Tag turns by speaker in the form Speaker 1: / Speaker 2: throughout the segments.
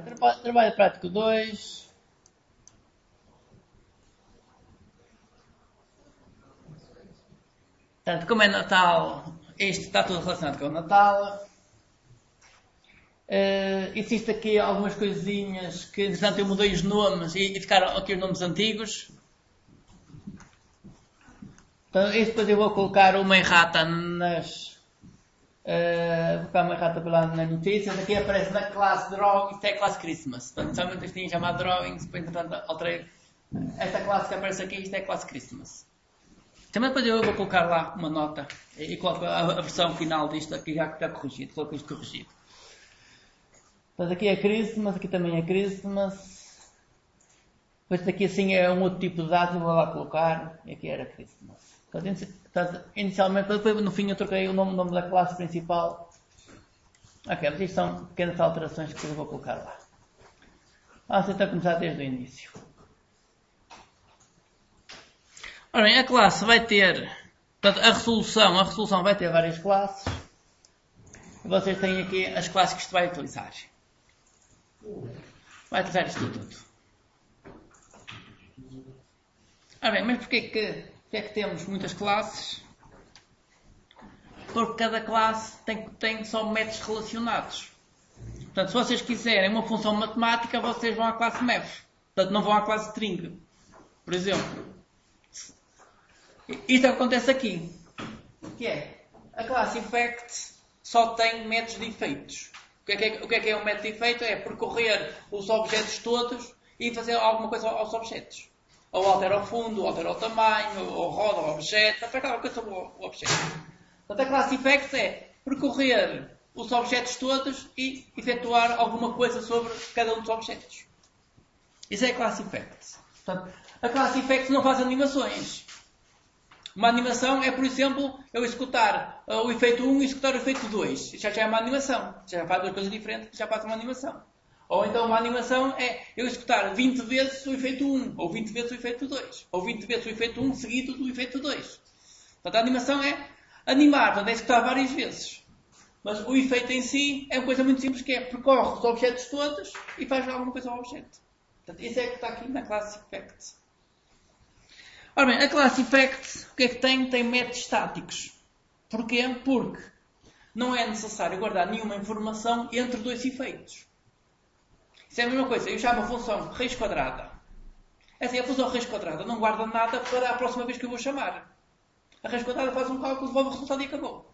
Speaker 1: Trabalho prático 2. Portanto, como é Natal, isto está tudo relacionado com o Natal. Existe aqui algumas coisinhas que, entretanto, eu mudei os nomes e ficaram aqui os nomes antigos. Então, isto depois eu vou colocar uma errata nas... vou colocar uma errata nas notícias. Aqui aparece na classe Drawing, isto é a classe Christmas. Portanto, somente isto tinha chamado Drawings, depois, entretanto, alterei. Esta classe que aparece aqui, isto é a classe Christmas. Também depois eu vou colocar lá uma nota e coloco a versão final disto aqui já que está corrigido. Coloco isto corrigido. Portanto, aqui é Christmas, aqui também é Christmas. Depois daqui assim é um outro tipo de data, eu vou lá colocar. E aqui era Christmas. Portanto, inicialmente, depois no fim eu troquei o nome da classe principal. Ok, mas isto são pequenas alterações que eu vou colocar lá. Vamos então começar desde o início. Ora bem, a classe vai ter, portanto, a resolução vai ter várias classes. E vocês têm aqui as classes que isto vai utilizar. Vai utilizar isto tudo. Ora bem, mas porquê que temos muitas classes? Porque cada classe tem só métodos relacionados. Portanto, se vocês quiserem uma função matemática, vocês vão à classe math. Portanto, não vão à classe string. Por exemplo. Isto acontece aqui, que é, a classe effect só tem métodos de efeitos. O que é um método de efeito? É percorrer os objetos todos e fazer alguma coisa aos objetos. Ou altera o fundo, ou altera o tamanho, ou roda o objeto, faz alguma coisa sobre o objeto. Portanto, a classe effect é percorrer os objetos todos e efetuar alguma coisa sobre cada um dos objetos. Isso é a classe effect. Portanto, a classe effect não faz animações. Uma animação é, por exemplo, eu executar o efeito 1 e executar o efeito 2. Isso já é uma animação. Já faz duas coisas diferentes, já faz uma animação. Ou então uma animação é eu executar 20 vezes o efeito 1, ou 20 vezes o efeito 2, ou 20 vezes o efeito 1 seguido do efeito 2. Portanto, a animação é animar, portanto, é executar várias vezes. Mas o efeito em si é uma coisa muito simples, que é percorre os objetos todos e faz alguma coisa ao objeto. Portanto, isso é que está aqui na classe effect. Ora bem, a classe effect, o que é que tem? Tem métodos estáticos. Porquê? Porque não é necessário guardar nenhuma informação entre dois efeitos. Isso é a mesma coisa. Eu chamo a função raiz quadrada. Essa é a função raiz quadrada. Não guarda nada para a próxima vez que eu vou chamar. A raiz quadrada faz um cálculo, devolve o resultado e acabou.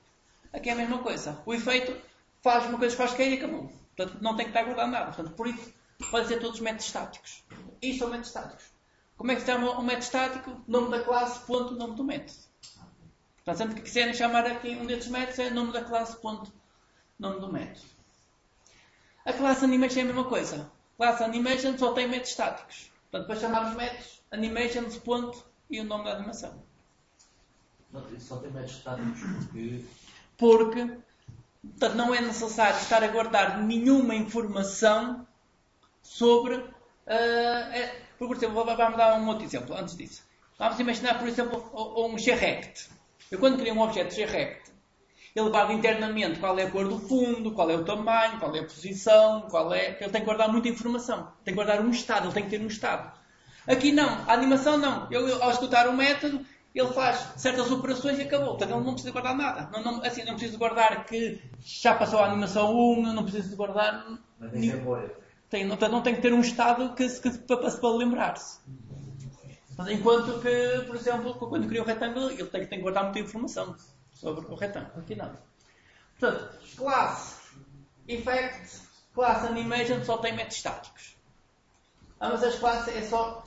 Speaker 1: Aqui é a mesma coisa. O efeito faz uma coisa, faz que e acabou. Portanto, não tem que estar guardado nada. Portanto, por isso, pode ser todos métodos estáticos. Isto são métodos estáticos. Como é que se chama um método estático? Nome da classe, ponto, nome do método. Portanto, sempre que quiserem chamar aqui um destes métodos, é nome da classe, ponto, nome do método. A classe animation é a mesma coisa. A classe animation só tem métodos estáticos. Portanto, para chamar os métodos, animations, ponto, e o nome da animação.
Speaker 2: Só tem métodos estáticos
Speaker 1: porque portanto, não é necessário estar a guardar nenhuma informação sobre... por exemplo, vamos dar um outro exemplo antes disso. Vamos imaginar, por exemplo, um GRECT. Eu quando crio um objeto GRECT, ele guarda internamente qual é a cor do fundo, qual é o tamanho, qual é a posição, ele tem que guardar muita informação. Tem que guardar um estado, ele tem que ter um estado. Aqui não, a animação não. Eu, ao executar um método, ele faz certas operações e acabou. Portanto, ele não precisa guardar nada. Não preciso guardar que já passou a animação 1, não preciso guardar... Portanto, não tem que ter um estado para lembrar-se. Enquanto que, por exemplo, quando cria um retângulo, ele tem que guardar muita informação sobre o retângulo. Aqui não. Portanto, classe effect, classe animation só tem métodos estáticos. Ambas as classes é só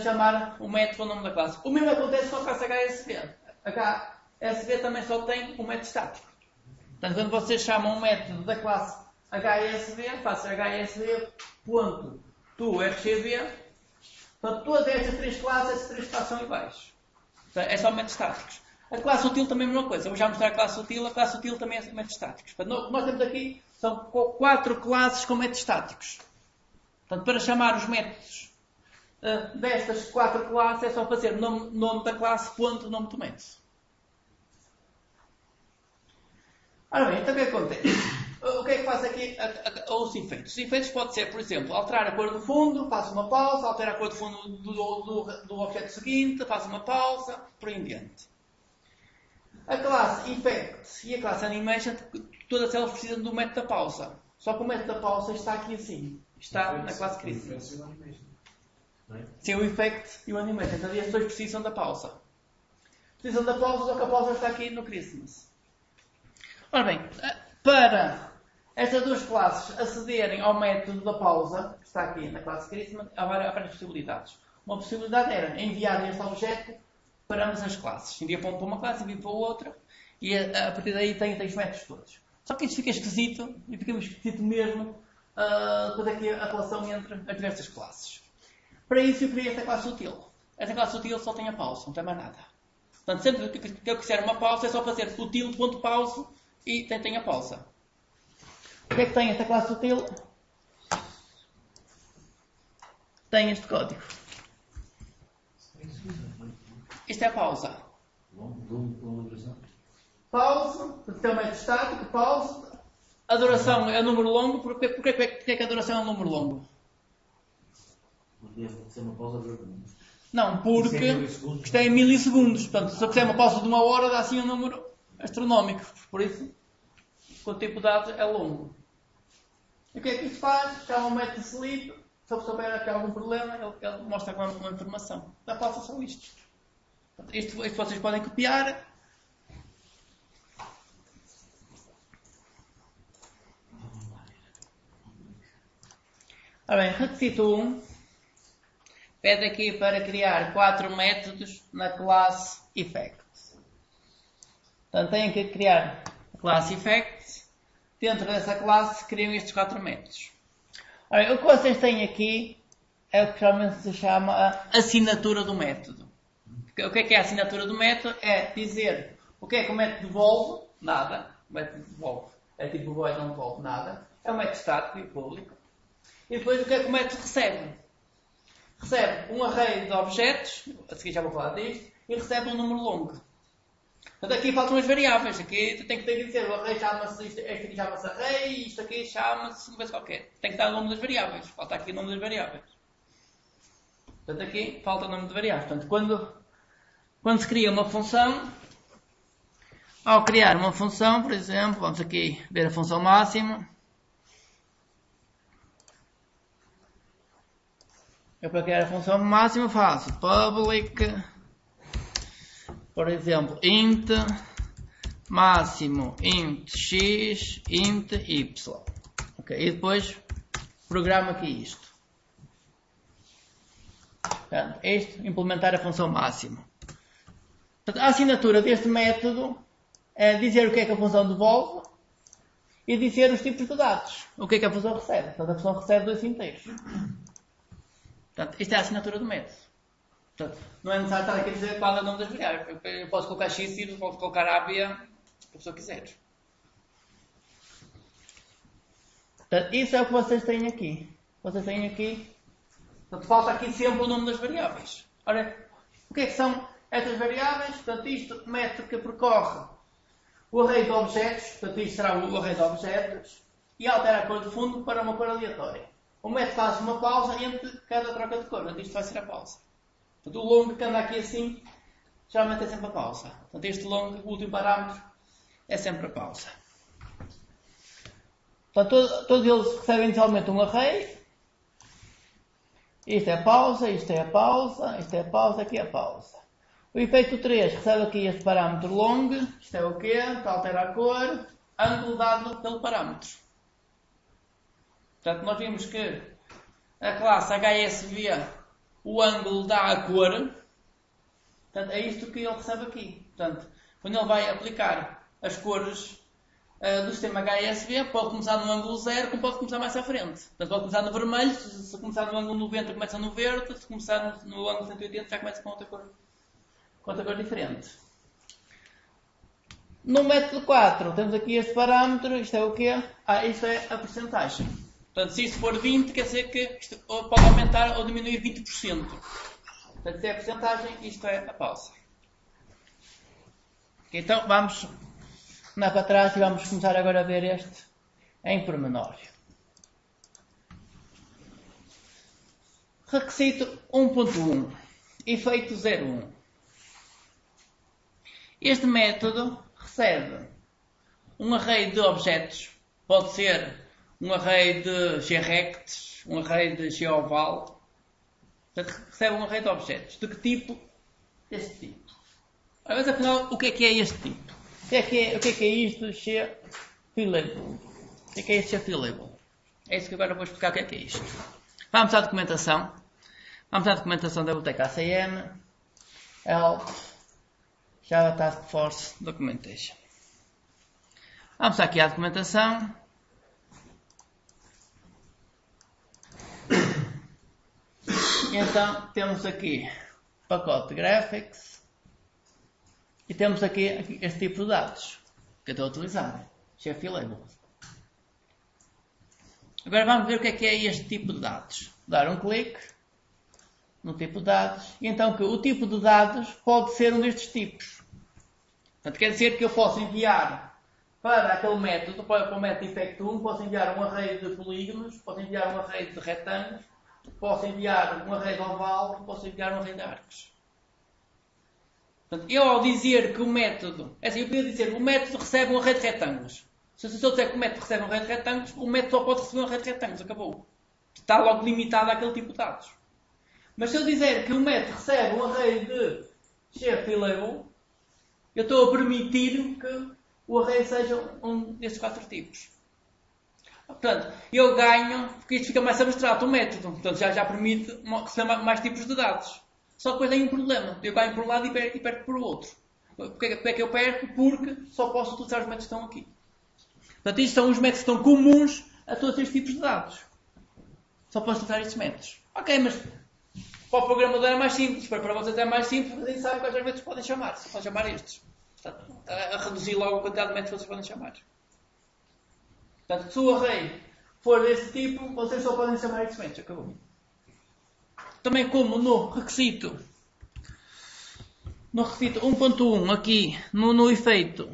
Speaker 1: chamar o método ao nome da classe. O mesmo acontece com a classe HSV. A HSV também só tem um método estático. Portanto, quando vocês chamam um método da classe HSV, faço HSV.toRGV. Portanto, todas estas três classes são iguais. Portanto, é só métodos estáticos. A classe útil também é a mesma coisa. Eu vou já mostrar a classe útil também é métodos estáticos. Portanto, o que nós temos aqui são 4 classes com métodos estáticos. Portanto, para chamar os métodos destas 4 classes é só fazer nome da classe, ponto, nome do método. Ora bem, então o que acontece? o que é que faz aqui os efeitos? Os efeitos pode ser, por exemplo, alterar a cor do fundo, faço uma pausa, alterar a cor do fundo do objeto seguinte, faço uma pausa, por aí em diante. A classe Effects e a classe Animation, todas elas precisam do método da pausa. Só que o método da pausa está aqui assim. Está na classe Christmas. Sim, o Effect e o Animation. Então, estes dois precisam da pausa. Precisam da pausa, só que a pausa está aqui no Christmas. Ora bem, para estas duas classes acederem ao método da pausa, que está aqui na classe Christmas, há várias possibilidades. Uma possibilidade era enviar este objeto para ambas as classes. Envia para uma classe, envia para outra, e a partir daí tem os métodos todos. Só que isto fica esquisito, e fica esquisito mesmo, toda aqui a relação entre as diversas classes. Para isso eu criei esta classe útil. Esta classe útil só tem a pausa, não tem mais nada. Portanto, sempre que eu quiser uma pausa, é só fazer util.pause e tem a pausa. O que é que tem esta classe útil? Tem este código. Isto é a pausa. Pause, tem um método estático, pause. A duração é um número longo. Porquê é que a duração é um número longo?
Speaker 2: Podia ser uma pausa de...
Speaker 1: Não, porque isto é em milissegundos. Portanto, se eu fizer uma pausa de 1 hora, dá assim um número astronómico. Por isso, o tempo de dados é longo. E o que é que isto faz? Chama um método sleep. Se eu souber aqui algum problema, ele mostra uma informação. Dá pausa só isto. Isto vocês podem copiar. Ora bem, requisito 1 pede aqui para criar 4 métodos na classe Effects. Portanto, têm que criar a classe Effects. Dentro dessa classe, criam estes 4 métodos. Ora bem, o que vocês têm aqui é o que geralmente se chama a assinatura do método. O que é a assinatura do método? É dizer o que é que o método devolve, nada. O método devolve é tipo void, não devolve nada. É um método estático e público. E depois o que é que o método recebe? Recebe um array de objetos, a seguir já vou falar disto, e recebe um número longo. Portanto, aqui faltam as variáveis. Aqui tem que dizer, o array chama-se, este aqui chama-se array, isto aqui chama-se uma coisa qualquer. Tem que dar o nome das variáveis. Falta aqui o nome das variáveis. Portanto, aqui falta o nome de variáveis. Portanto, quando se cria uma função, ao criar uma função, por exemplo, vamos aqui ver a função máxima. Eu para criar a função máxima faço public, por exemplo, int máximo, int x, int y. Okay. E depois programo aqui isto. Portanto, isto, implementar a função máxima. Portanto, a assinatura deste método é dizer o que é que a função devolve e dizer os tipos de dados. O que é que a função recebe. Portanto, a função recebe 2 inteiros. Portanto, isto é a assinatura do método. Portanto, não é necessário estar aqui a dizer qual é o nome das variáveis. Eu posso colocar x e posso colocar a, b, se a pessoa quiser. Portanto, isso é o que vocês têm aqui. Vocês têm aqui. Portanto, falta aqui sempre o nome das variáveis. Ora, o que é que são estas variáveis? Portanto, isto método que percorre o array de objetos. Portanto, isto será o array de objetos. E altera a cor de fundo para uma cor aleatória. O método faz uma pausa entre cada troca de cor. Portanto, isto vai ser a pausa. Portanto, o longo que anda aqui assim, geralmente é sempre a pausa. Portanto, este longo, o último parâmetro, é sempre a pausa. Portanto, todos eles recebem inicialmente um array. Isto é a pausa, isto é a pausa, isto é a pausa, aqui é a pausa. O efeito 3 recebe aqui este parâmetro long. Isto é o quê? Então, altera a cor, ângulo dado pelo parâmetro. Portanto, nós vimos que a classe HSV, o ângulo dá a cor. Portanto, é isto que ele recebe aqui. Portanto, quando ele vai aplicar as cores do sistema HSV, pode começar no ângulo 0, como pode começar mais à frente. Portanto, pode começar no vermelho, se começar no ângulo 90, começa no verde, se começar no ângulo 180, já começa com outra cor diferente. No método 4, temos aqui este parâmetro, isto é o quê? Isto é a percentagem. Portanto, se isto for 20, quer dizer que isto pode aumentar ou diminuir 20%. Portanto, se é a percentagem, isto é a pausa. Então, vamos andar para trás e vamos começar agora a ver este em pormenor. Requisito 1.1. Efeito 01. Este método recebe um array de objetos. Pode ser um array de G-rects, um array de G-oval. Portanto, recebe um array de objetos. De que tipo? Deste tipo. Mas afinal, o que é este tipo? O que é isto G-fillable? O que é este G-fillable? É isso que agora vou explicar o que é isto. Vamos à documentação. Vamos à documentação da biblioteca ACM. Help. Java Task Force Documentation. Vamos aqui à documentação. E então temos aqui pacote graphics. E temos aqui este tipo de dados que eu estou a utilizar. G-fillable. Agora vamos ver o que é este tipo de dados. Dar um clique no tipo de dados. E então que o tipo de dados pode ser um destes tipos. Portanto, quer dizer que eu posso enviar para aquele método, para o método effect1, posso enviar um array de polígonos, posso enviar um array de retângulos, posso enviar um array de oval, posso enviar um array de arcos. Portanto, eu ao dizer que o método, assim, eu podia dizer que o método recebe um array de retângulos. Se eu disser que o método recebe um array de retângulos, o método só pode receber um array de retângulos. Acabou. Está logo limitado àquele tipo de dados. Mas se eu dizer que o método recebe um array de G-fillable, eu estou a permitir que o array seja um desses 4 tipos. Portanto, eu ganho, porque isto fica mais abstrato, o método. Portanto, já permite receber mais tipos de dados. Só que depois tem um problema. Eu ganho por um lado e perco por outro. Porquê é que eu perco? Porque só posso utilizar os métodos que estão aqui. Portanto, isto são os métodos que estão comuns a todos estes tipos de dados. Só posso utilizar estes métodos. Ok, mas para o programador é mais simples. Para vocês é mais simples, mas aí sabem quais métodos podem chamar. Só podem chamar estes. Está a reduzir logo a quantidade de métodos que vocês podem chamar. Portanto, se o array for desse tipo, vocês só podem chamar estes métodos. Acabou. Também como no requisito 1.1 aqui no efeito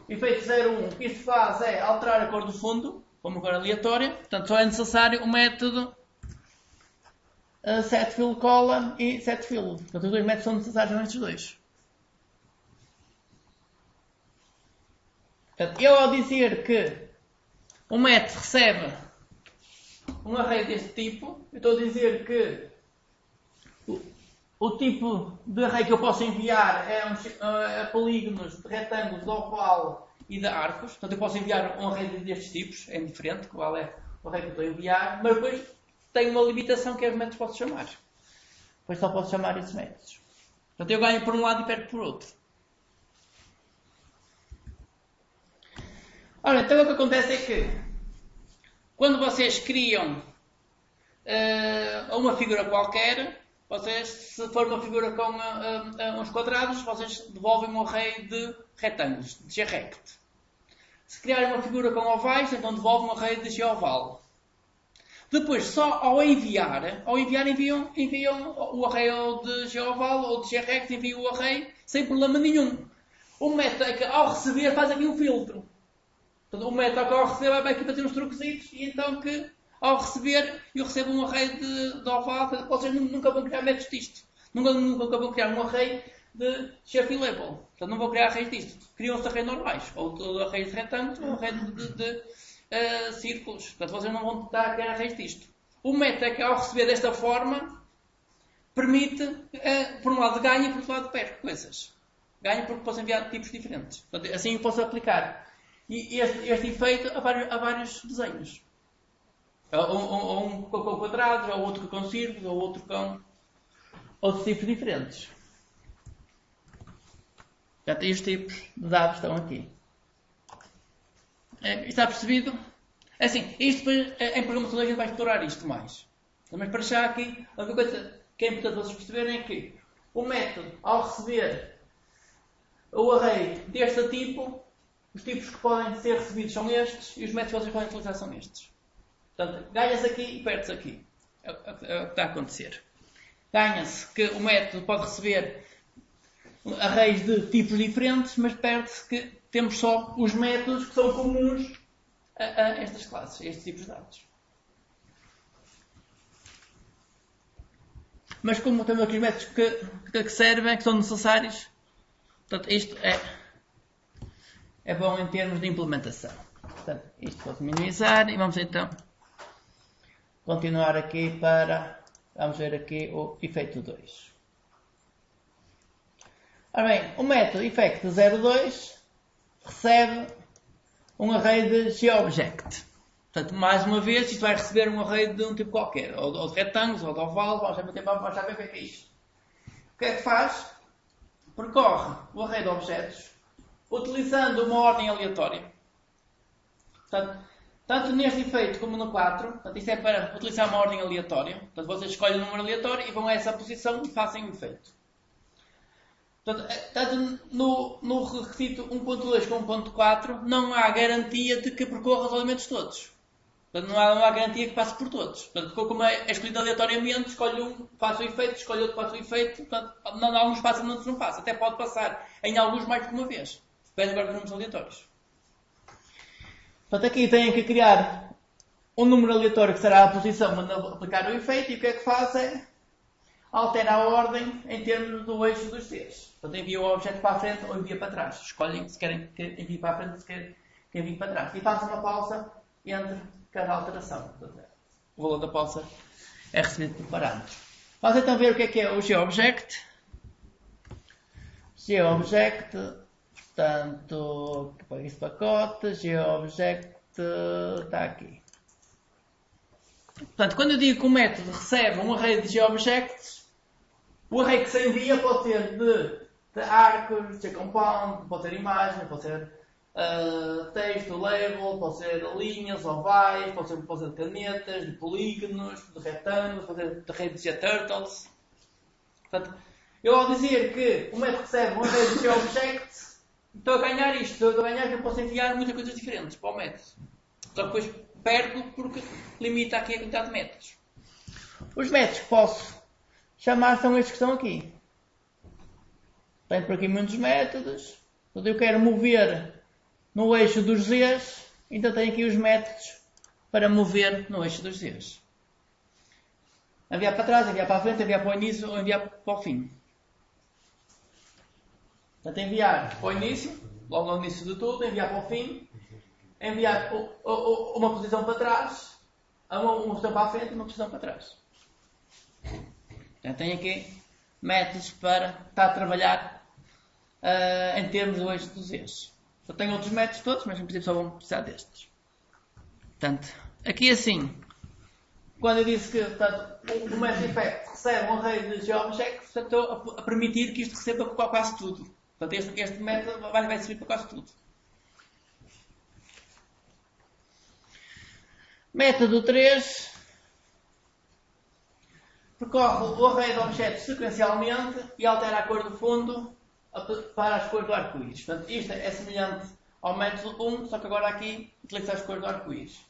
Speaker 1: 01, o que isto faz é alterar a cor do fundo, como cor aleatória. Portanto, só é necessário o método setFillColor e setFill. Portanto, os dois métodos são necessários nestes dois. Portanto, eu ao dizer que o método recebe um array deste tipo, eu estou a dizer que o tipo de array que eu posso enviar é polígonos de retângulos, de oval e de arcos. Portanto, eu posso enviar um array destes tipos, é indiferente qual é o array que eu estou a enviar, mas depois tenho uma limitação que é os métodos que posso chamar. Depois só posso chamar esses métodos. Portanto, eu ganho por um lado e perco por outro. Ora, então o que acontece é que quando vocês criam uma figura qualquer, vocês, se for uma figura com uns quadrados, vocês devolvem um array de retângulos, de G-rect. Se criarem uma figura com ovais, então devolvem um array de G-oval. Depois, só ao enviam o array ou de G-oval ou de G-rect, enviam o array sem problema nenhum. O método é que ao receber faz aqui um filtro. Portanto, o método que ao receber vai aqui fazer uns truquezitos e então que ao receber eu recebo um array de oval. Vocês nunca vão criar métodos disto. Nunca vão criar um array de G-fillable. Portanto, não vão criar arrays disto. Criam-se arrays normais. Ou arrays de retângulos ou arrays de círculos. Portanto, vocês não vão tentar criar arrays disto. O método é que ao receber desta forma permite, por um lado ganha e por outro lado perde coisas. Ganha porque posso enviar tipos diferentes. Portanto, assim eu posso aplicar e este efeito a vários desenhos. Ou um com quadrados, ou outro com círculos, ou outro com outros tipos diferentes. Já tem os tipos de dados que estão aqui. Está percebido? Assim, isto em programação a gente vai explorar isto mais. Mas para já aqui, a única coisa que é importante vocês perceberem é que o método, ao receber o array deste tipo, os tipos que podem ser recebidos são estes e os métodos que vocês podem utilizar são estes. Portanto, ganha-se aqui e perde-se aqui. É o que está a acontecer. Ganha-se que o método pode receber arrays de tipos diferentes, mas perde-se que temos só os métodos que são comuns a estas classes, a estes tipos de dados. Mas como temos aqui os métodos que servem, que são necessários, portanto, isto é bom em termos de implementação. Portanto, isto pode minimizar e vamos então continuar aqui vamos ver aqui o efeito 2. Ora bem, o método effect 02 recebe um array de GObject. Portanto, mais uma vez, isto vai receber um array de um tipo qualquer, ou de retângulos, ou de oval, vamos já ver o que é isto. O que é que faz? Percorre o array de objetos utilizando uma ordem aleatória. Portanto, tanto neste efeito como no 4, portanto, isto é para utilizar uma ordem aleatória. Portanto, vocês escolhem um número aleatório e vão a essa posição e fazem o efeito. Portanto, tanto no requisito 1.2 como 1.4 não há garantia de que percorra os elementos todos. Portanto, não há garantia que passe por todos. Portanto, como é escolhido aleatoriamente, escolhe um, faz o efeito, escolhe outro, faz o efeito. Portanto, em alguns passa, em outros não passa. Até pode passar em alguns mais do que uma vez. Depende agora dos números aleatórios. Portanto, aqui têm que criar um número aleatório que será a posição quando aplicar o efeito. E o que é que faz é altera a ordem em termos do eixo dos Cs. Portanto, envia o objeto para a frente ou envia para trás. Escolhem se querem que envie para a frente ou se querem que envie para trás. E faz uma pausa entre cada alteração. Portanto, o valor da pausa é recebido por parâmetro. Vamos então ver o que é o GObject. GObject, portanto, este pacote, GObject está aqui. Portanto, quando eu digo que o método recebe um array de GObjects, o array que se envia pode ter de arcos, de compound, pode ser imagem, pode ser texto, label, pode ser linhas, ovais, pode ser de canetas, de polígonos, de retângulos, pode ser de redes de turtles. Portanto, eu ao dizer que o método recebe um array de GObjects, estou a ganhar isto, estou a ganhar que eu posso enviar muitas coisas diferentes para o método. Só que depois perco porque limita aqui a quantidade de métodos. Os métodos que posso chamar são estes que estão aqui. Tenho por aqui muitos métodos. Portanto, eu quero mover no eixo dos Zs, então tenho aqui os métodos para mover no eixo dos Zs. Enviar para trás, enviar para a frente, enviar para o início ou enviar para o fim. Portanto, enviar para o início, logo no início de tudo, enviar para o fim, enviar uma posição para trás, uma posição para a frente e uma posição para trás. Portanto, tenho aqui métodos para estar a trabalhar em termos do eixo dos Zs. Eu tenho outros métodos todos, mas em princípio só vão precisar destes. Portanto, aqui assim, quando eu disse que o método effect recebe um array de GObjects, estou a permitir que isto receba quase tudo. Portanto, este método vai servir para quase tudo. Método 3 percorre o array de objetos sequencialmente e altera a cor do fundo para as cores do arco-íris. Portanto, isto é semelhante ao método 1, só que agora aqui utiliza as cores do arco-íris.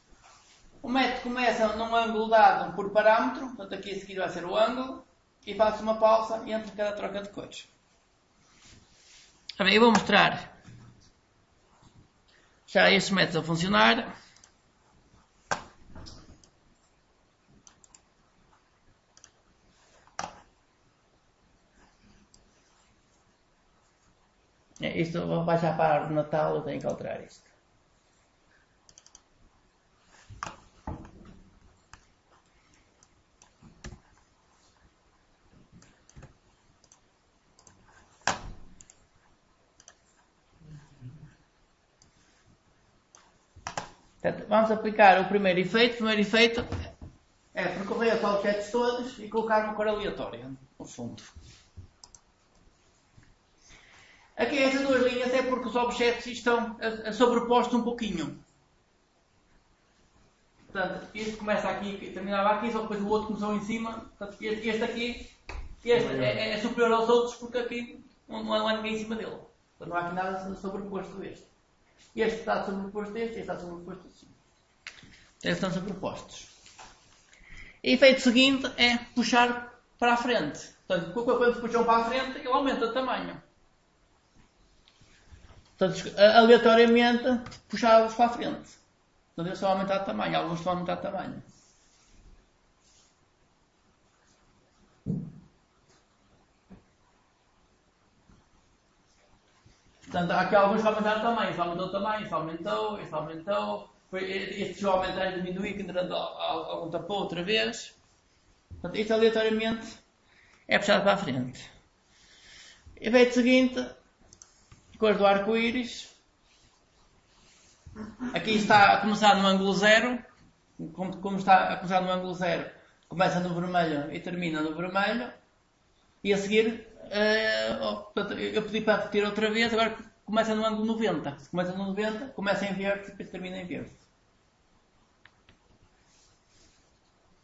Speaker 1: O método começa num ângulo dado por parâmetro, portanto aqui a seguir vai ser o ângulo, e faço uma pausa entre cada troca de cores. Eu vou mostrar já estes métodos a funcionar. Isto vai já para o Natal, eu tenho que alterar isto. Portanto, vamos aplicar o primeiro efeito. O primeiro efeito é percorrer os objetos todos e colocar uma cor aleatória no fundo. Aqui estas duas linhas é porque os objetos estão sobrepostos um pouquinho. Portanto, este começa aqui, terminava aqui, só depois o outro começou em cima. Portanto, este aqui é superior aos outros porque aqui não há ninguém em cima dele. Portanto, não há aqui nada sobreposto a este. Este está sobreposto a este está sobreposto assim. Eles estão sobrepostos. E o efeito seguinte é puxar para a frente. Portanto, quando puxam para a frente, ele aumenta de tamanho. Portanto, aleatoriamente, puxá-los para a frente. Portanto, eles estão a aumentar de tamanho. Alguns estão a aumentar de tamanho. Portanto, há aqui alguns que aumentaram também. Isso aumentou também, isso aumentou. Este chegou a aumentar e diminuir, que entretanto algum tapou outra vez. Portanto, isto aleatoriamente é puxado para a frente. Efeito seguinte, cor do arco-íris. Aqui está a começar no ângulo 0. Como está a começar no ângulo 0, começa no vermelho e termina no vermelho. E a seguir, eu pedi para repetir outra vez, agora começa no ângulo 90. Se começa no 90, começa em verde e depois termina em verde.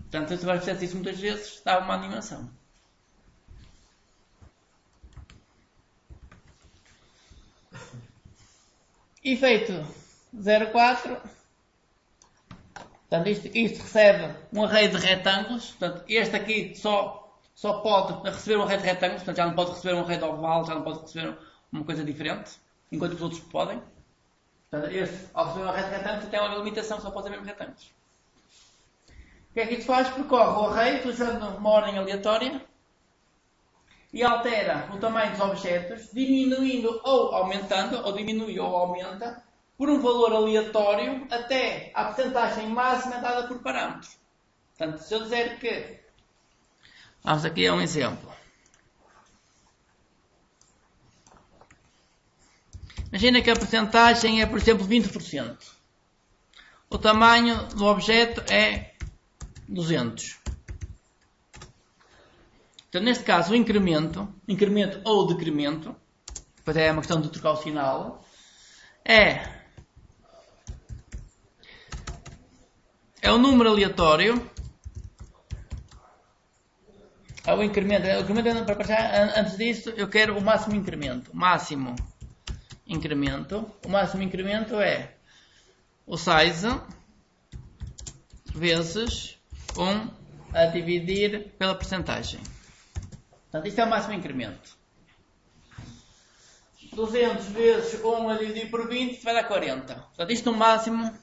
Speaker 1: Portanto, se tu vais fazer isso muitas vezes, dá uma animação. Efeito 04. Portanto, isto recebe um array de retângulos. Portanto, este aqui só pode receber um array de retângulos. Portanto, já não pode receber um array de oval, já não pode receber uma coisa diferente. Enquanto os outros podem. Portanto, este, ao receber um array de retângulos, tem uma limitação, só pode ser mesmo retângulos. O que é que isto faz? Percorre o array, utilizando uma ordem aleatória. E altera o tamanho dos objetos, diminuindo ou aumentando, ou diminui ou aumenta, por um valor aleatório até à percentagem máxima dada por parâmetro. Portanto, se eu dizer que... Vamos aqui a um exemplo. Imagina que a percentagem é, por exemplo, 20%. O tamanho do objeto é 200. Então, neste caso, o incremento ou decremento, depois é uma questão de trocar o sinal, é um número aleatório. O incremento para passar, antes disso, eu quero o máximo incremento. O máximo incremento é o size vezes 1 a dividir pela percentagem. Portanto, isto é o máximo incremento. 200 vezes 1 a dividir por 20 vai dar 40. Portanto, isto no máximo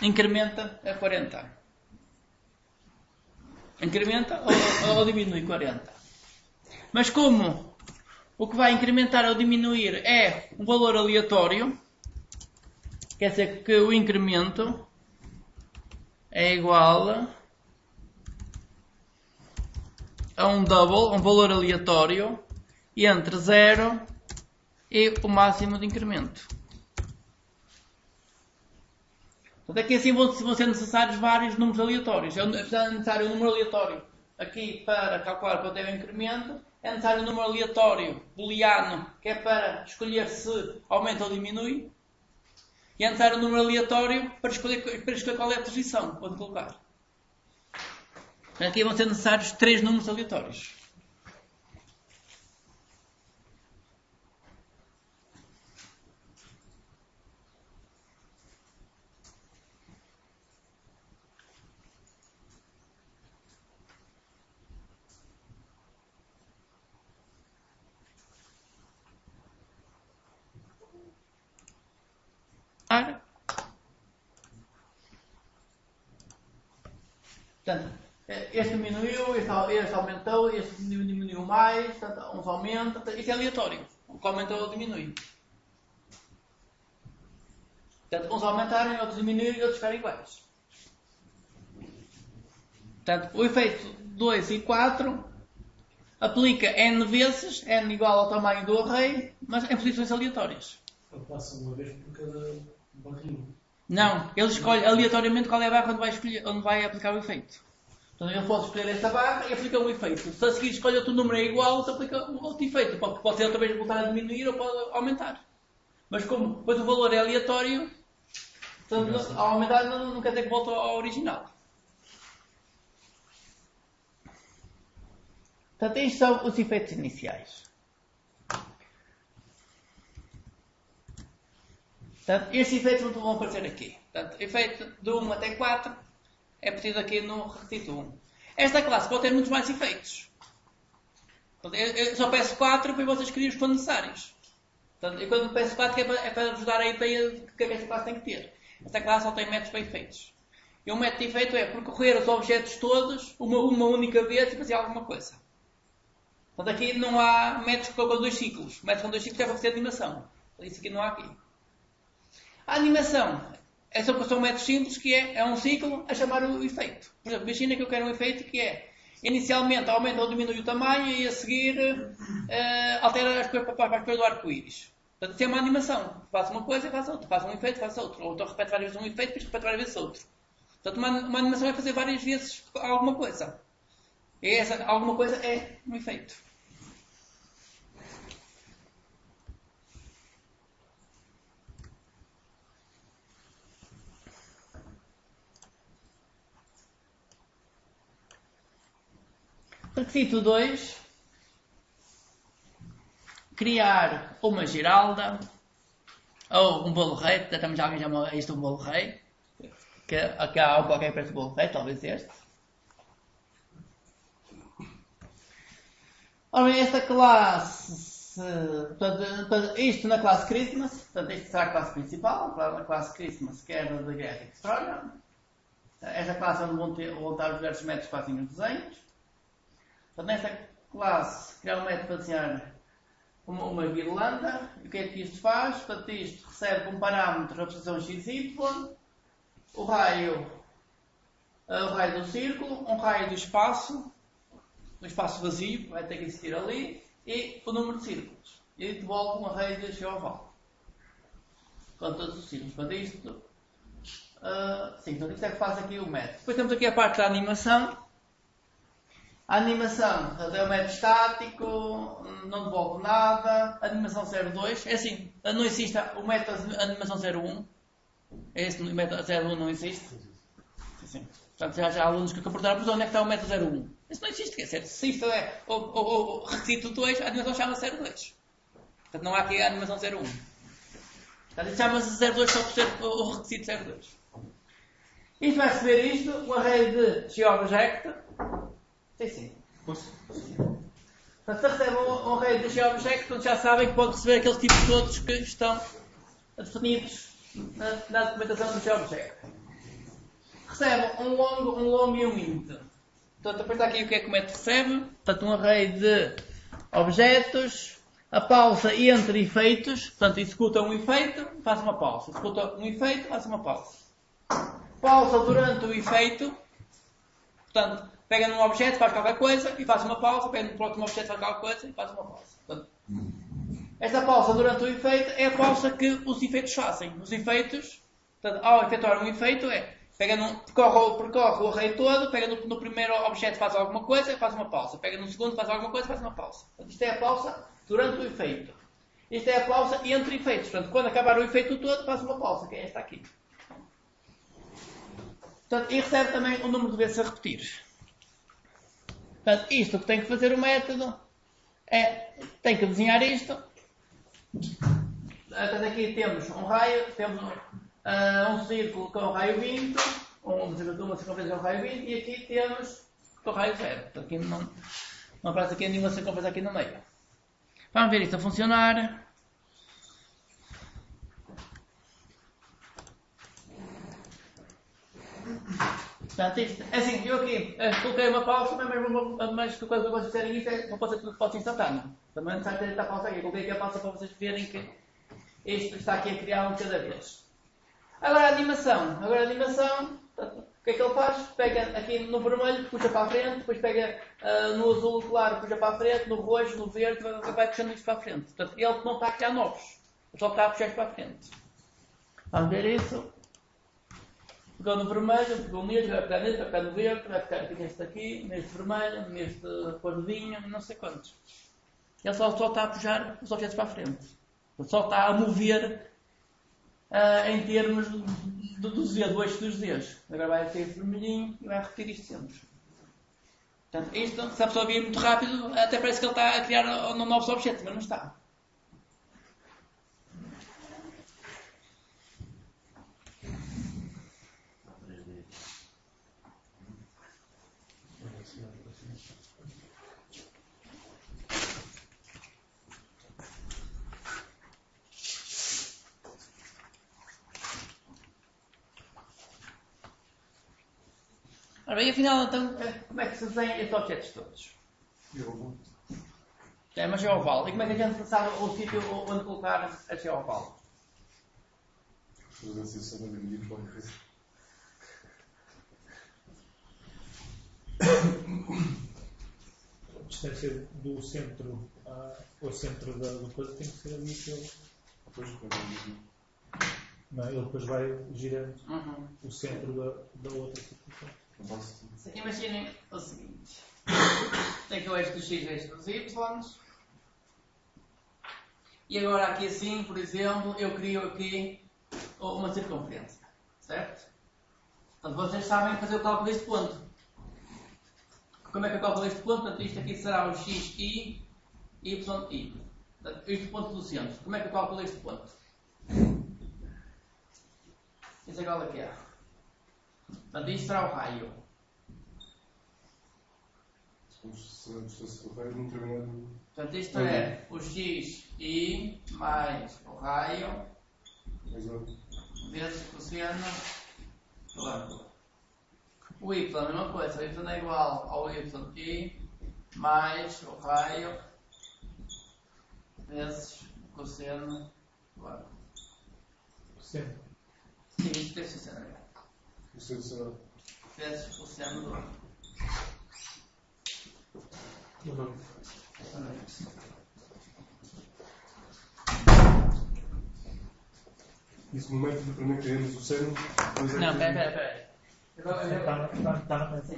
Speaker 1: incrementa a 40. Incrementa ou diminui 40. Mas como o que vai incrementar ou diminuir é um valor aleatório, quer dizer que o incremento é igual a um double, um valor aleatório, entre 0 e o máximo de incremento. Portanto, aqui assim vão ser necessários vários números aleatórios. É necessário um número aleatório aqui para calcular quanto é o incremento. É necessário um número aleatório booleano, que é para escolher se aumenta ou diminui. E é necessário um número aleatório para escolher qual é a posição onde colocar. Aqui vão ser necessários 3 números aleatórios. Portanto, este diminuiu, este aumentou, este diminuiu mais, portanto, uns aumentam, isto é aleatório. O que aumentou ou diminui. Portanto, uns aumentarem, outros diminuírem e outros ficarem iguais. Portanto, o efeito 2 e 4 aplica n vezes, n igual ao tamanho do array, mas em posições aleatórias.
Speaker 2: Ele passa uma vez por cada barrinho.
Speaker 1: Não, ele escolhe aleatoriamente qual é a barra onde vai aplicar o efeito. Então eu posso escolher esta barra e aplica um efeito. Se a seguir escolhe outro número é igual, então aplica um outro efeito. Pode ser outra vez voltar a diminuir ou pode aumentar. Mas como depois o valor é aleatório, portanto, ao aumentar não quer dizer que volta ao original. Portanto, estes são os efeitos iniciais. Portanto, estes efeitos vão aparecer aqui. Portanto, efeito de 1 até 4 é preciso aqui no requisito 1. Esta classe pode ter muitos mais efeitos. Portanto, eu só peço 4 para vocês escolherem os que for necessários. Portanto, eu quando peço 4 é para vos dar a ideia de que esta classe tem que ter. Esta classe só tem métodos para efeitos. E um método de efeito é percorrer os objetos todos uma única vez e fazer alguma coisa. Portanto, aqui não há métodos com 2 ciclos. Métodos com 2 ciclos é para fazer animação. Isso aqui não há aqui. A animação são métodos simples, que é um ciclo a chamar o efeito. Por exemplo, imagina que eu quero um efeito que é, inicialmente aumenta ou diminui o tamanho e a seguir altera as cores para as cores do arco-íris. Portanto, isso é uma animação. Faço uma coisa e faço outra. Faço um efeito e faço outro. Ou então repete várias vezes um efeito e depois repete várias vezes outro. Portanto, uma animação é fazer várias vezes alguma coisa. E essa alguma coisa é um efeito. Requisito 2. Criar uma giralda ou um bolo rei. Também alguém chama isto um bolo rei. Que há algo qualquer perto do bolo rei, talvez este. Ora bem, esta classe, portanto, isto na classe Christmas, portanto, isto será a classe principal, na classe Christmas, que é da Graphic Destroyer. Esta classe é onde vão estar os diversos métodos que fazem os desenhos. Portanto, nesta classe, criar um método para desenhar uma guirlanda. E o que é que isto faz? Portanto, isto recebe como parâmetro a posição XY, o raio do círculo, um raio do espaço vazio, vai ter que existir ali, e o número de círculos. E devolve um array de oval. Com todos os círculos. Portanto, isto é que faz aqui o método. Depois temos aqui a parte da animação. A animação é um método estático, não devolve nada. A animação 02, é assim, não existe o método de animação 01. Esse método 01 não existe. Sim. Portanto, já há alunos que perguntaram onde é que está o método 01. Isso não existe, quer dizer, se isto é o requisito 2, a animação chama-se 02. Portanto, não há aqui a animação 01. Portanto, chama-se 02 só por ser o requisito 02. Isto vai receber isto, um array de GObject. Sim. Portanto, se recebe um array de GObject, portanto, já sabem que pode receber aqueles tipos todos que estão definidos na documentação do GObject. Recebe um long e um int. Portanto, depois está aqui o que é que o método recebe. Portanto, um array de objetos, a pausa entre efeitos. Portanto, executa um efeito, faz uma pausa. Executa um efeito, faz uma pausa. Pausa durante o efeito. Portanto, pega num objeto, faz qualquer coisa e faz uma pausa. Pega no próximo objeto, faz qualquer coisa e faz uma pausa. Portanto, esta pausa durante o efeito é a pausa que os efeitos fazem. Os efeitos, portanto, ao efetuar um efeito percorre o array todo, pega no primeiro objeto, faz alguma coisa e faz uma pausa. Pega no segundo, faz alguma coisa e faz uma pausa. Portanto, isto é a pausa durante o efeito. Isto é a pausa entre efeitos. Portanto, quando acabar o efeito todo, faz uma pausa, que é esta aqui. Portanto, e recebe também o número de vezes a repetir. Portanto, isto que tem que fazer o método tem que desenhar isto. Portanto, aqui temos um raio, temos um círculo com raio 20, uma circunferência com raio 20, e aqui temos com raio 0. Portanto, aqui não aparece aqui nenhuma circunferência aqui no meio. Vamos ver isto a funcionar. Portanto, isto, assim, eu aqui coloquei uma pausa, mas que quando vocês fizerem isto é uma pausa instantânea. Também não sai da pausa aqui. Coloquei aqui a pausa para vocês verem que isto está aqui a criar um de cada vez. Agora a animação. O que é que ele faz? Pega aqui no vermelho, puxa para a frente, depois pega no azul claro, puxa para a frente, no roxo, no verde, vai puxando isto para a frente. Portanto, ele não está a criar novos, só está a puxar isto para a frente. Vamos ver isso. Pegou no vermelho, pegou neste, vai pegar neste, vai pegar no verde, vai pegar aqui neste vermelho, neste cordinho, não sei quantos. Ele só está a puxar os objetos para a frente. Só está a mover em termos do Z, do eixo dos Zs. Agora vai ter este vermelhinho e vai repetir isto sempre. Portanto, isto, se a pessoa vir muito rápido, até parece que ele está a criar novos objetos, mas não está. Ora bem, afinal, então, como é que se desenha estes objetos todos? É uma geoval. E como é que a gente sabe o sítio onde colocar a geoval?
Speaker 3: Fazer assim, só uma dividir qualquer coisa.
Speaker 2: A distância do centro ao centro do coisa tem que ser ali aquele.
Speaker 3: Depois, quando
Speaker 2: Não, ele depois vai girando o centro da outra situação.
Speaker 3: não posso.
Speaker 1: Imaginem o seguinte. Tem aqui o eixo dos x e o eixo dos y. E agora aqui assim, por exemplo, eu crio aqui uma circunferência. Certo? Portanto, vocês sabem fazer o cálculo deste ponto. Como é que eu calculo este ponto? Portanto, isto aqui será o xi, yi. Portanto, este ponto do centro. Como é que eu calculo este ponto? Isso é igual a quê? Portanto, isto será o raio.
Speaker 3: Se o raio não terminar.
Speaker 1: Portanto, isto é o xi mais o raio vezes cosseno do ângulo. O y é a mesma coisa. O y é igual ao yi mais o raio vezes cosseno do ângulo.
Speaker 2: Sempre.
Speaker 1: Sim, isto deve ser cosseno.
Speaker 3: Isso será.
Speaker 1: Vezes cosseno do ângulo.
Speaker 3: Isso no momento de primeiro queremos o seno.
Speaker 1: Não, espera.
Speaker 2: Está na mesa.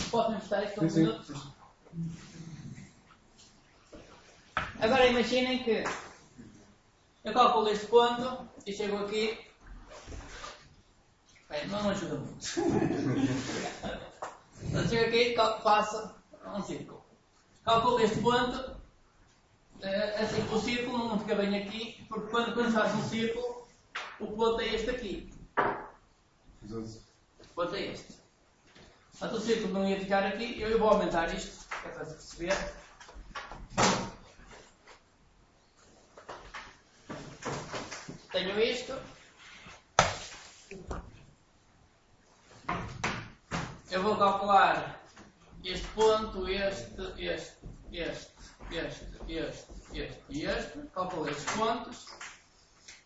Speaker 1: Posso mostrar isto um
Speaker 3: Sim,
Speaker 1: minuto?
Speaker 3: sim.
Speaker 1: Agora imaginem que eu calculo este ponto e chego aqui. Bem, não ajuda muito. Então chego aqui e faço um círculo. Calculo este ponto. Assim, o círculo não fica bem aqui, porque quando faço um círculo, o ponto é este aqui.
Speaker 3: Exato.
Speaker 1: O ponto é este. Portanto, o círculo não ia ficar aqui. Eu vou aumentar isto, que é para se perceber. Tenho isto. Eu vou calcular este ponto, este. Calculo estes pontos.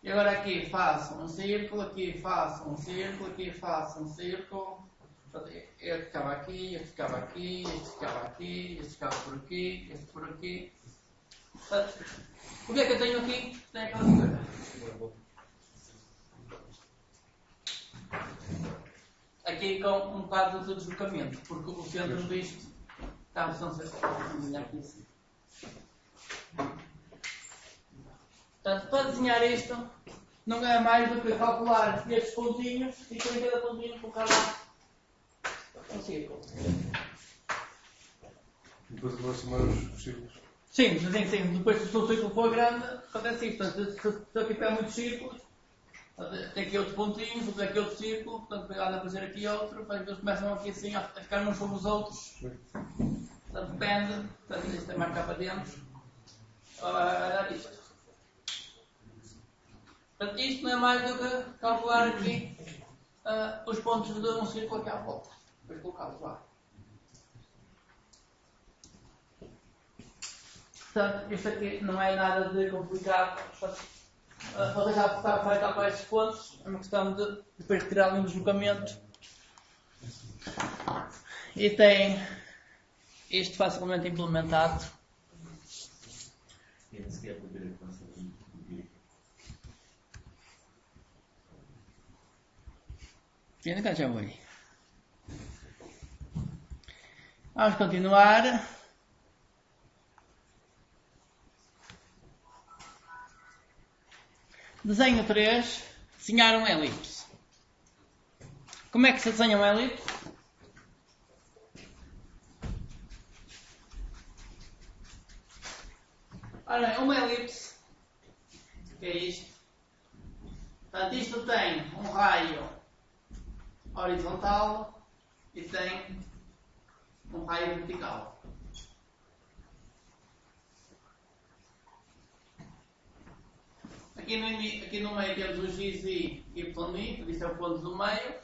Speaker 1: E agora aqui faço um círculo, aqui faço um círculo, aqui faço um círculo. Este ficava aqui, este ficava aqui, este ficava aqui, este ficava por aqui, este por aqui. Portanto, o que é que eu tenho aqui? Tenho aquela coisa. Aqui com um bocado de deslocamento, porque o centro disto está a desenhar aqui assim. Portanto, para desenhar isto, não é mais do que calcular estes pontinhos e com cada pontinho colocar lá um círculo.
Speaker 3: Depois eu vou chamar os círculos.
Speaker 1: Sim. Depois, se o círculo for grande, acontece isto. Portanto, se aqui tiver muitos círculos, tem aqui outros pontinhos, depois aqui outro círculo, portanto, pegado a fazer aqui outro, depois eles começam aqui assim a ficar uns sobre os outros. Portanto, depende. Portanto, isto é mais cá para dentro. Agora vai dar isto. Portanto, isto não é mais do que calcular aqui os pontos de um círculo aqui à volta. Depois colocá-los lá. Portanto, isto aqui não é nada de complicado. Vocês já vai calcular estes pontos. É uma questão de depois retirar ali um deslocamento. E tem isto facilmente implementado. Ainda cá já foi. Vamos continuar. Desenho 3. Desenhar um elipse. Como é que se desenha um elipse? Ora bem, uma elipse, que é isto. Portanto, isto tem um raio horizontal e tem um raio vertical. Aqui no meio temos o x, y, y, isto é o ponto do meio.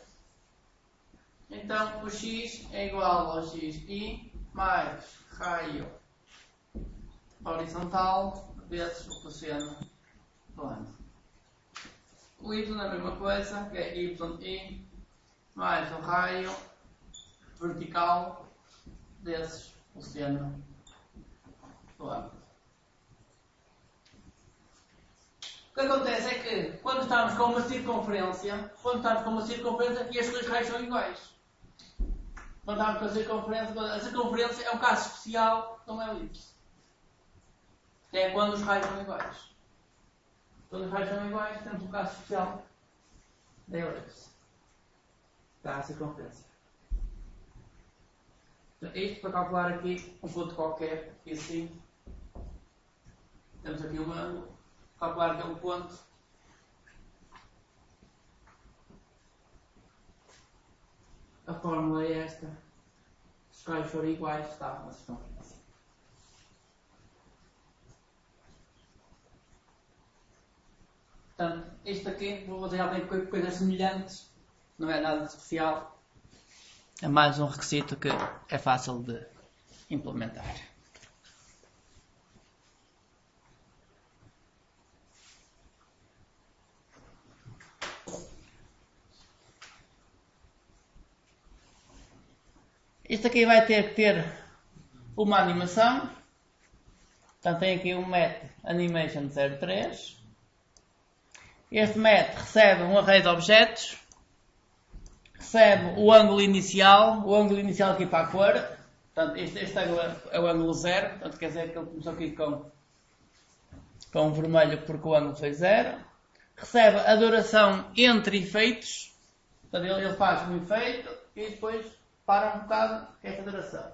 Speaker 1: Então o x é igual ao xi mais raio horizontal vezes o cosseno do ângulo. O y é a mesma coisa, que é yi mais o raio vertical vezes o seno do ângulo. O que acontece é que quando estamos com uma circunferência, e estes dois raios são iguais. Quando estamos com a circunferência é um caso especial de uma elipse. É quando os raios são iguais. Quando os raios são iguais, temos um caso especial da elipse. Está a circunferência. Então, isto para calcular aqui um ponto qualquer, e assim, temos aqui um ângulo, calcular aquele ponto. A fórmula é esta. Se os raios forem iguais, está uma circunferência. Portanto, isto aqui, vou fazer alguém coisas semelhantes, não é nada de especial. É mais um requisito que é fácil de implementar. Isto aqui vai ter que ter uma animação. Portanto, tem aqui um MET Animation 03. Este MET recebe um array de objetos. Recebe o ângulo inicial aqui para a cor. Portanto, este ângulo é o ângulo 0. Portanto, quer dizer que ele começou aqui com vermelho porque o ângulo foi 0. Recebe a duração entre efeitos. Portanto, ele faz um efeito e depois para um bocado esta duração.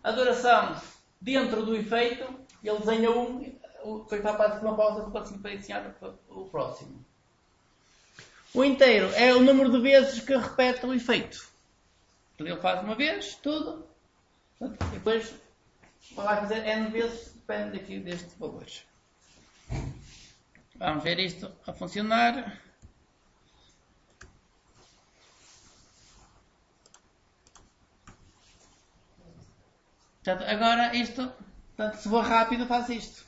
Speaker 1: A duração dentro do efeito, ele desenha depois está para uma pausa para iniciar o próximo. O inteiro é o número de vezes que repete o efeito. Então ele faz uma vez, tudo, e depois vai fazer n vezes, depende aqui deste valor. Vamos ver isto a funcionar. Portanto, agora isto, portanto, se for rápido, faz isto.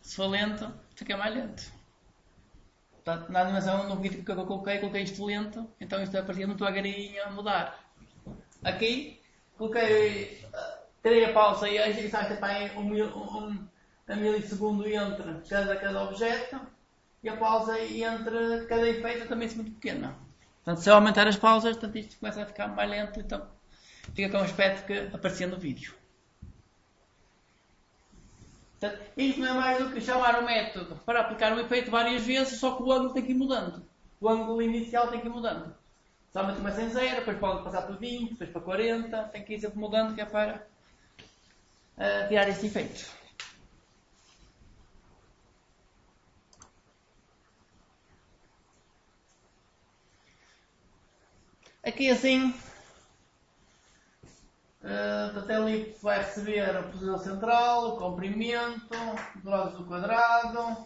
Speaker 1: Se for lento, fica mais lento. Portanto, na animação, no vídeo que eu coloquei isto lento, então isto aparecia muito devagarinho a mudar. Aqui, tirei a pausa e está aí a milissegundo entre cada objeto e a pausa entre cada efeito também é muito pequena. Portanto, se eu aumentar as pausas, portanto, isto começa a ficar mais lento, então fica com o aspecto que aparecia no vídeo. Portanto, isto não é mais do que chamar o método para aplicar um efeito várias vezes, só que o ângulo tem que ir mudando. O ângulo inicial tem que ir mudando. Somente começa em 0, depois pode passar para 20, depois para 40, tem que ir sempre mudando, que é para tirar este efeito. Aqui assim, a elipse vai receber a posição central, o comprimento, do lado do quadrado,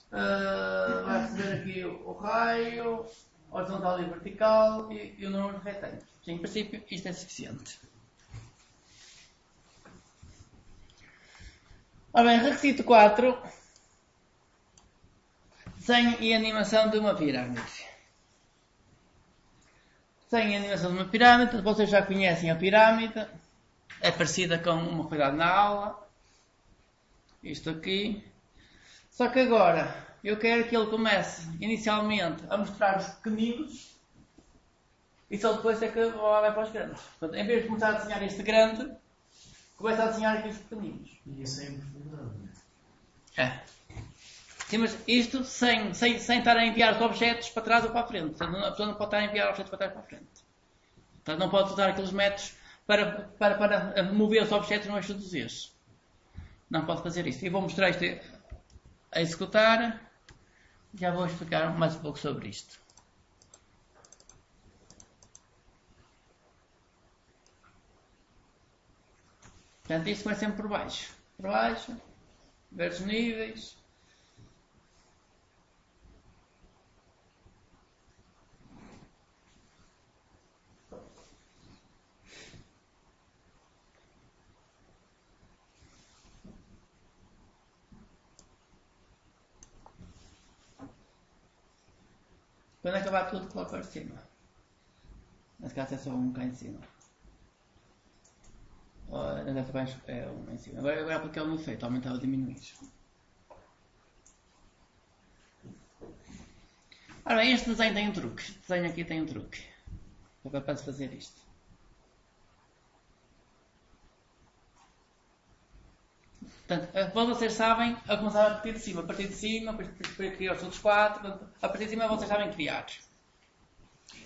Speaker 1: vai receber aqui o raio, horizontal e vertical e o número de retângulos. Em princípio, isto é suficiente. Ora bem, requisito 4, desenho e animação de uma pirâmide. Desenho e animação de uma pirâmide, vocês já conhecem a pirâmide, é parecida com uma que foi dada na aula, isto aqui, só que agora eu quero que ele comece inicialmente a mostrar os pequeninos e só depois é que vai para os grandes. Portanto, em vez de começar a desenhar este grande, começa a desenhar aqui os pequeninos.
Speaker 2: E isso é importante.
Speaker 1: É. Sim, mas isto sem estar a enviar os objetos para trás ou para a frente. Portanto, a pessoa não pode estar a enviar objetos para trás ou para a frente. Portanto, não pode usar aqueles métodos para mover os objetos no eixo dos eixos. Não pode fazer isto. E vou mostrar isto a executar. Já vou explicar mais um pouco sobre isto. Portanto, isto vai sempre por baixo. Por baixo. Ver os níveis. Quando acabar tudo, coloco para cima. Nesse caso é só um cá em cima. É um em cima. Agora aplicar um efeito, aumentar ou diminuir. Ora bem, este desenho tem um truque. Este desenho aqui tem um truque. Sou capaz de fazer isto. Portanto, vocês sabem a começar a partir de cima. A partir de cima, depois criar os outros 4. Portanto, a partir de cima vocês sabem criar.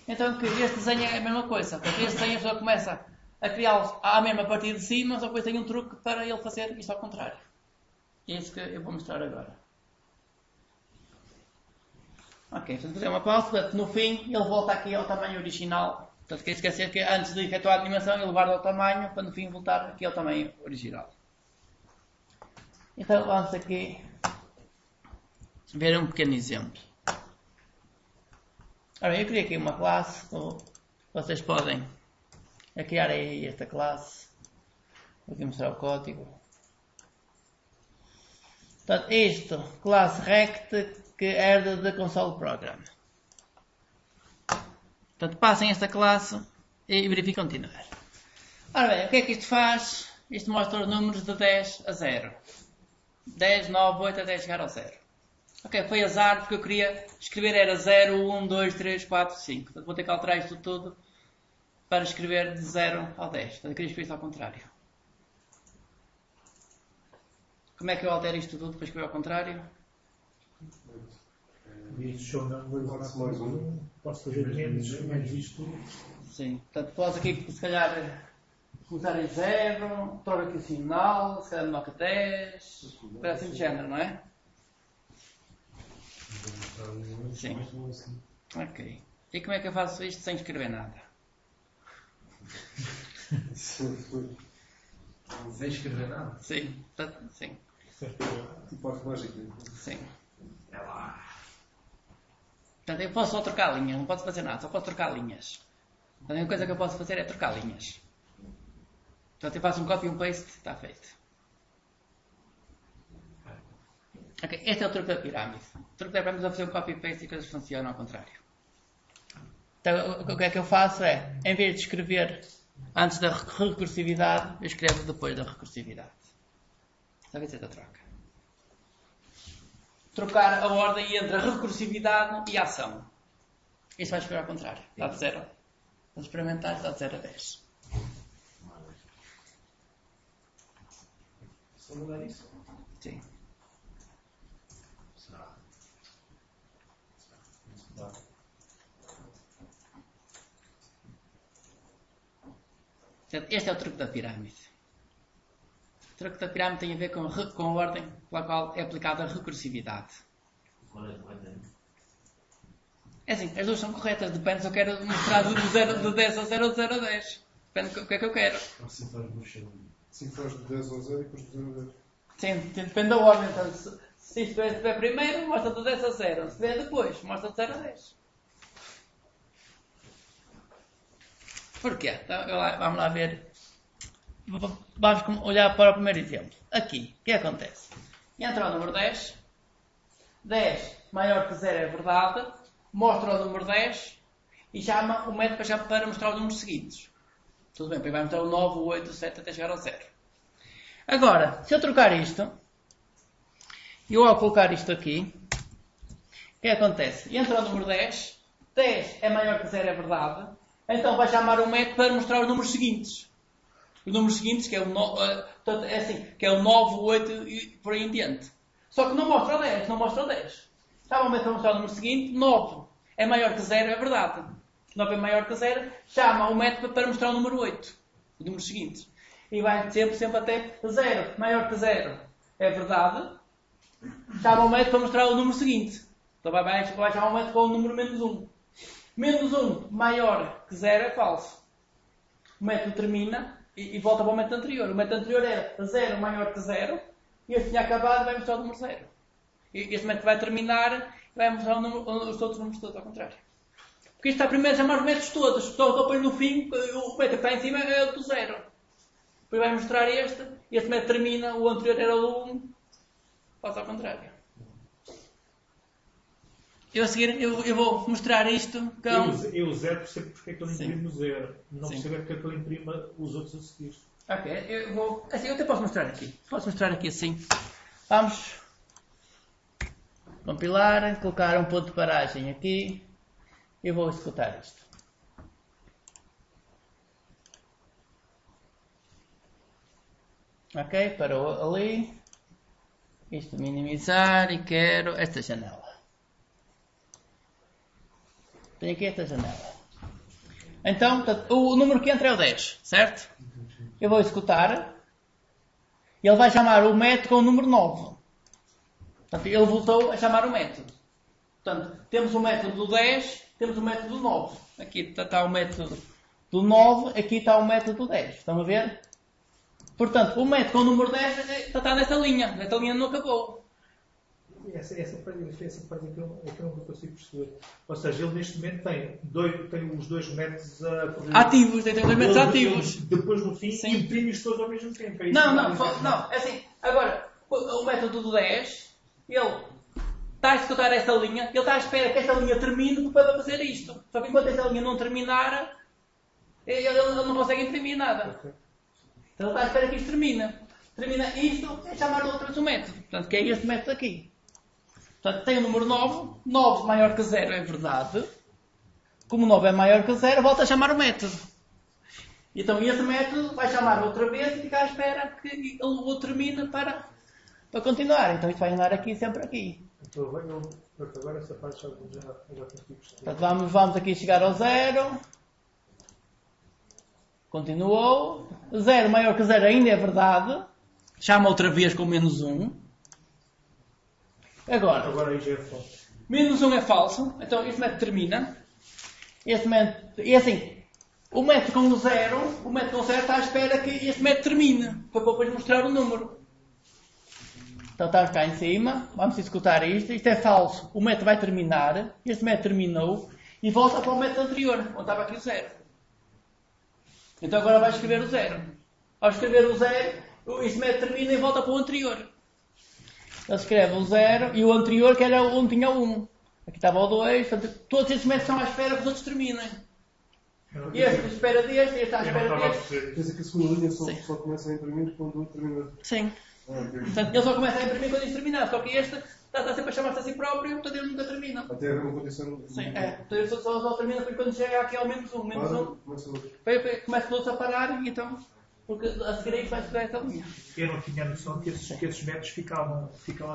Speaker 1: Então este desenho é a mesma coisa. Portanto, este desenho a pessoa começa a criá-lo à mesma a partir de cima, só que depois tem um truque para ele fazer isto ao contrário. É isso que eu vou mostrar agora. Ok, portanto fazer uma pausa, portanto, no fim ele volta aqui ao tamanho original. Portanto, quer esquecer que antes de efetuar a animação ele guarda o tamanho, para no fim voltar aqui ao tamanho original. Então vamos aqui ver um pequeno exemplo. Ora bem, eu criei aqui uma classe, vocês podem criar aí esta classe. Vou aqui mostrar o código. Portanto, isto, classe rect, que herda da console program. Portanto, passem esta classe e verifiquem continuar. Ora bem, o que é que isto faz? Isto mostra os números de 10 a 0. 10, 9, 8 até chegar ao 0. Ok, foi azar porque eu queria escrever era 0, 1, 2, 3, 4, 5. Portanto, vou ter que alterar isto tudo para escrever de 0 ao 10. Portanto, eu queria escrever isto ao contrário. Como é que eu altero isto tudo para escrever ao contrário?
Speaker 2: Show numbers mais um. Posso fazer menos isto.
Speaker 1: Sim, portanto, posso aqui, se calhar, começar em 0, troco aqui o sinal, se calhar me marca 10, para assim de género, não é? Sim. Ok. E como é que eu faço isto sem escrever nada?
Speaker 4: Sem escrever nada?
Speaker 1: Sim. Sim.
Speaker 3: Tipo arte mágica.
Speaker 1: Sim.
Speaker 4: É lá.
Speaker 1: Portanto, eu posso só trocar linhas, não posso fazer nada, só posso trocar linhas. A única coisa que eu posso fazer é trocar linhas. Portanto, eu faço um copy e um paste, está feito. Ok, este é o truque da pirâmide. O truque da pirâmide é fazer um copy e paste e coisas funcionam ao contrário. Então, o que é que eu faço é, em vez de escrever antes da recursividade, eu escrevo depois da recursividade. Esta vez é da troca. Trocar a ordem entre a recursividade e a ação. Isto vai escrever ao contrário. Está de 0. Vamos experimentar, está de 0 a 10.
Speaker 4: Só mudar isso?
Speaker 1: Sim.
Speaker 4: Será?
Speaker 1: Este é o truque da pirâmide. O truque da pirâmide tem a ver com a ordem pela qual é aplicada a recursividade.
Speaker 4: Qual é a correta?
Speaker 1: É assim, as duas são corretas, depende se eu quero mostrar de 10 a 0 ou de 0 a 10. Depende do que é que eu quero.
Speaker 4: Assim faz bucha.
Speaker 3: Sim, faz de 10 ao 0 e depois de 0 a 10.
Speaker 1: Sim, depende da ordem. Então, se isto estiver primeiro, mostra de 10 a 0. Se estiver depois, mostra de 0 a 10. Porquê? Então, vamos lá ver. Vamos olhar para o primeiro exemplo. Aqui, o que acontece? Entra o número 10. 10 maior que 0 é verdade. Mostra o número 10 e chama o método para mostrar os números seguintes. Tudo bem, depois vai mostrar o 9, o 8, o 7 até chegar ao 0. Agora, se eu trocar isto, eu ao colocar isto aqui, o que acontece? Entra o número 10, 10 é maior que 0 é verdade, então vai chamar o método para mostrar os números seguintes. Os números seguintes, que é o 9, o 8 e por aí em diante. Só que não mostra o 10, não mostra o 10. Chama o método para mostrar o número seguinte, 9 é maior que 0 é verdade. 9 é maior que 0, chama o método para mostrar o número 8, o número seguinte. E vai sempre até 0, maior que 0 é verdade. Chama o método para mostrar o número seguinte. Então vai chamar o método com o número menos 1. Menos 1 maior que 0 é falso. O método termina e volta para o método anterior. O método anterior era 0 maior que 0 e este tinha acabado e vai mostrar o número 0. E este método vai terminar e vai mostrar os outros números todos ao contrário. Porque isto está primeiro a chamar os métodos todos. Só depois no fim, o método que está em cima é o do 0. Depois vai mostrar este método termina, o anterior era o 1. Faz ao contrário. Eu a seguir eu vou mostrar isto com...
Speaker 2: Eu o 0 percebo porque é que ele
Speaker 1: Sim.
Speaker 2: imprime o 0. Não
Speaker 1: Sim.
Speaker 2: percebo porque é que ele imprime os outros a seguir.
Speaker 1: Ok, eu vou... Assim, eu até posso mostrar aqui. Posso mostrar aqui assim. Vamos compilar, colocar um ponto de paragem aqui. E vou executar isto. Ok, parou ali. Isto minimizar e quero esta janela. Tenho aqui esta janela. Então, o número que entra é o 10, certo? Eu vou executar. E ele vai chamar o método com o número 9. Portanto, ele voltou a chamar o método. Portanto, temos o método do 10, temos o método do 9. Aqui está o método do 9, aqui está o método do 10. Estão a ver? Portanto, o método com o número 10 está nesta linha. Esta linha não acabou.
Speaker 2: Essa parte é que eu não consigo perceber. Ou seja, ele neste momento tem os dois métodos
Speaker 1: Ativos, tem dois métodos ativos.
Speaker 2: Depois no fim
Speaker 1: Sim.
Speaker 2: imprime-os todos ao mesmo tempo. É isso
Speaker 1: Não, é assim. Agora, o método do 10, ele está a executar esta linha, ele está à espera que esta linha termine para fazer isto. Só que enquanto esta linha não terminar, ele não consegue imprimir nada.
Speaker 2: Ok.
Speaker 1: Então ele está à espera que isto termine. Termina isto, é chamar outra vez o método. Portanto, que é este método aqui. Portanto, tem o número 9. 9 maior que 0 é verdade. Como 9 é maior que 0, volta a chamar o método. Então, este método vai chamar outra vez e ficar à espera que ele o termine para continuar. Então, isto vai andar aqui sempre aqui.
Speaker 2: Então, agora essa parte já consigo perceber.
Speaker 1: Portanto, vamos aqui chegar ao 0. Continuou. 0 maior que 0 ainda é verdade. Chama outra vez com menos 1.
Speaker 2: Agora aí já é falso.
Speaker 1: Menos 1 é falso. Então este método termina. Este método... E assim, o método com o 0 está à espera que este método termine. Para depois mostrar o número. Então está cá em cima. Vamos executar isto. Isto é falso. O método vai terminar. Este método terminou. E volta para o método anterior. Onde estava aqui o 0. Então agora vai escrever o 0. Ao escrever o 0, este método termina e volta para o anterior. Ele escreve o 0 e o anterior, que era onde tinha o 1. Aqui estava o 2. Portanto, todos estes métodos estão à espera que os outros terminem. Este espera deste, este à espera deste.
Speaker 3: Quer dizer que a segunda linha só começa a imprimir quando o outro termina.
Speaker 1: Sim. Portanto, ele só começa a imprimir quando isto terminar. Só que este está sempre a chamar-se a si próprio, portanto ele nunca termina.
Speaker 3: Até haver uma condição.
Speaker 1: Sim, é. Portanto, ele só termina quando chega aqui ao menos 1. Menos 1. Começa todos a parar e então... Porque a seguir aí vai estudar esta linha.
Speaker 2: Eu não tinha noção que esses métodos ficavam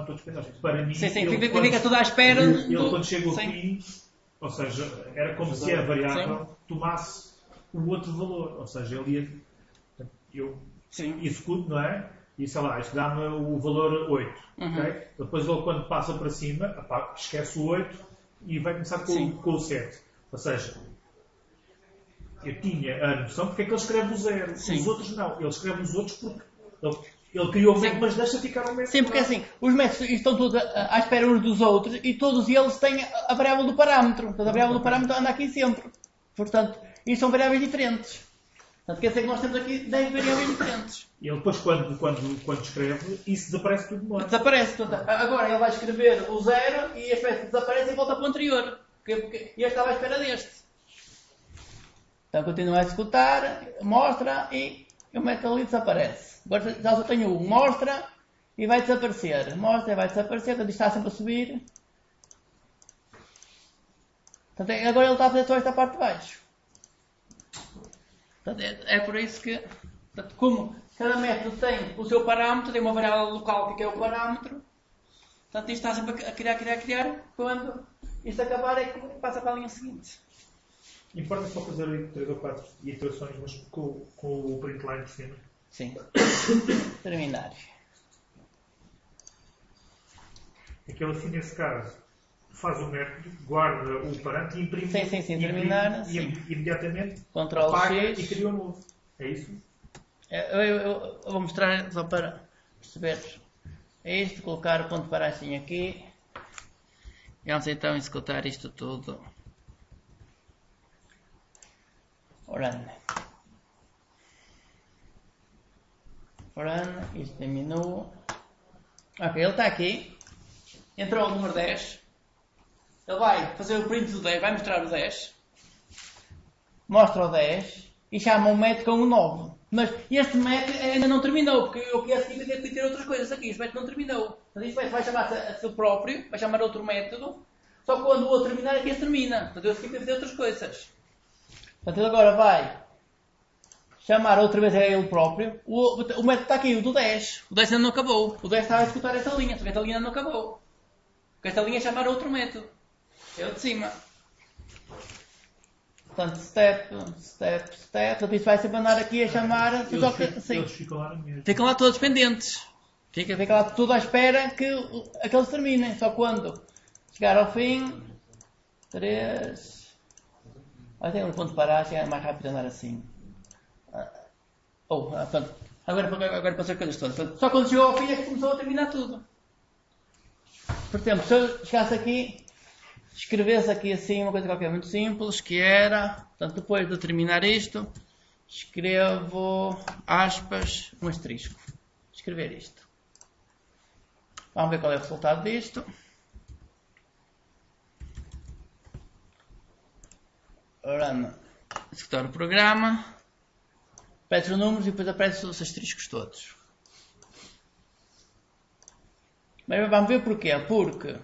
Speaker 2: todos pendentes. Para mim,
Speaker 1: Sim, fica tudo à espera.
Speaker 2: Ele quando chega ao fim, ou seja, era como se a variável tomasse o outro valor. Ou seja, ele ia... Eu executo, não é? E sei lá, isto dá-me o valor 8. Okay? Depois ele quando passa para cima, esquece o 8 e vai começar com o 7. Ou seja... Eu tinha a noção porque é que ele escreve o 0.
Speaker 1: Sim.
Speaker 2: Os outros não. Ele escreve os outros porque ele criou o método, mas deixa ficar o método.
Speaker 1: Sim, porque assim, os métodos estão todos à espera uns dos outros e todos eles têm a variável do parâmetro. Portanto, a variável do parâmetro anda aqui sempre. Portanto, isto são variáveis diferentes. Portanto, quer dizer que nós temos aqui 10 variáveis diferentes.
Speaker 2: E ele depois, quando escreve, isso desaparece tudo de novo.
Speaker 1: Desaparece. Portanto, agora ele vai escrever o 0 e este método desaparece e volta para o anterior. Porque este estava à espera deste. Então continua a executar, mostra e o método ali desaparece. Agora já só tenho um, mostra e vai desaparecer. Mostra e vai desaparecer, portanto está sempre a subir. Portanto, agora ele está a fazer só esta parte de baixo. Portanto, é por isso que, portanto, como cada método tem o seu parâmetro, tem uma variável local que é o parâmetro, portanto isto está sempre a criar, quando isto acabar é que passa para a linha seguinte.
Speaker 2: Importa só fazer aí 3 ou 4 iterações, mas com o print line de cima.
Speaker 1: Sim. Terminar.
Speaker 2: Aquele assim, nesse caso, faz o método, guarda o parâmetro e imprime.
Speaker 1: Sim, terminar.
Speaker 2: E imediatamente
Speaker 1: Ctrl
Speaker 2: apaga
Speaker 1: X.
Speaker 2: e cria um novo. É isso?
Speaker 1: Eu vou mostrar só para perceber. É isto, colocar o ponto de paragem aqui. E vamos então executar isto tudo. Run, isto diminui. Ok, ele está aqui. Entrou o número 10. Ele vai fazer o print do 10, vai mostrar o 10. Mostra o 10 e chama um método com o 9. Mas este método ainda não terminou, porque eu quero seguir a ter outras coisas aqui. Este método não terminou. Mas este método vai chamar a seu próprio, vai chamar outro método. Só que quando o outro terminar, aqui este termina. Portanto, eu seguir a fazer outras coisas. Portanto, ele agora vai chamar outra vez a ele próprio. O método está aqui, o do 10. O 10 ainda não acabou. O 10 está a executar esta linha. Só que esta linha ainda não acabou. Porque esta linha é chamar outro método. É o de cima. Portanto, step. Portanto, isto vai sempre andar aqui a chamar.
Speaker 2: Eles ficam lá no mesmo.
Speaker 1: Ficam lá todos pendentes. Fica lá tudo à espera que aqueles terminem. Só quando chegar ao fim. 3. Tem um ponto de parar, é mais rápido andar assim. Portanto, agora passou as coisas todas. Portanto, só quando chegou ao fim é que começou a terminar tudo. Por exemplo, se eu chegasse aqui, escrevesse aqui assim uma coisa qualquer muito simples, que era, portanto, depois de terminar isto, escrevo aspas, um asterisco. Escrever isto. Vamos ver qual é o resultado disto. Run. Executar o programa. Aparece os números e depois aparecem os asteriscos todos. Mas vamos ver porquê. Porque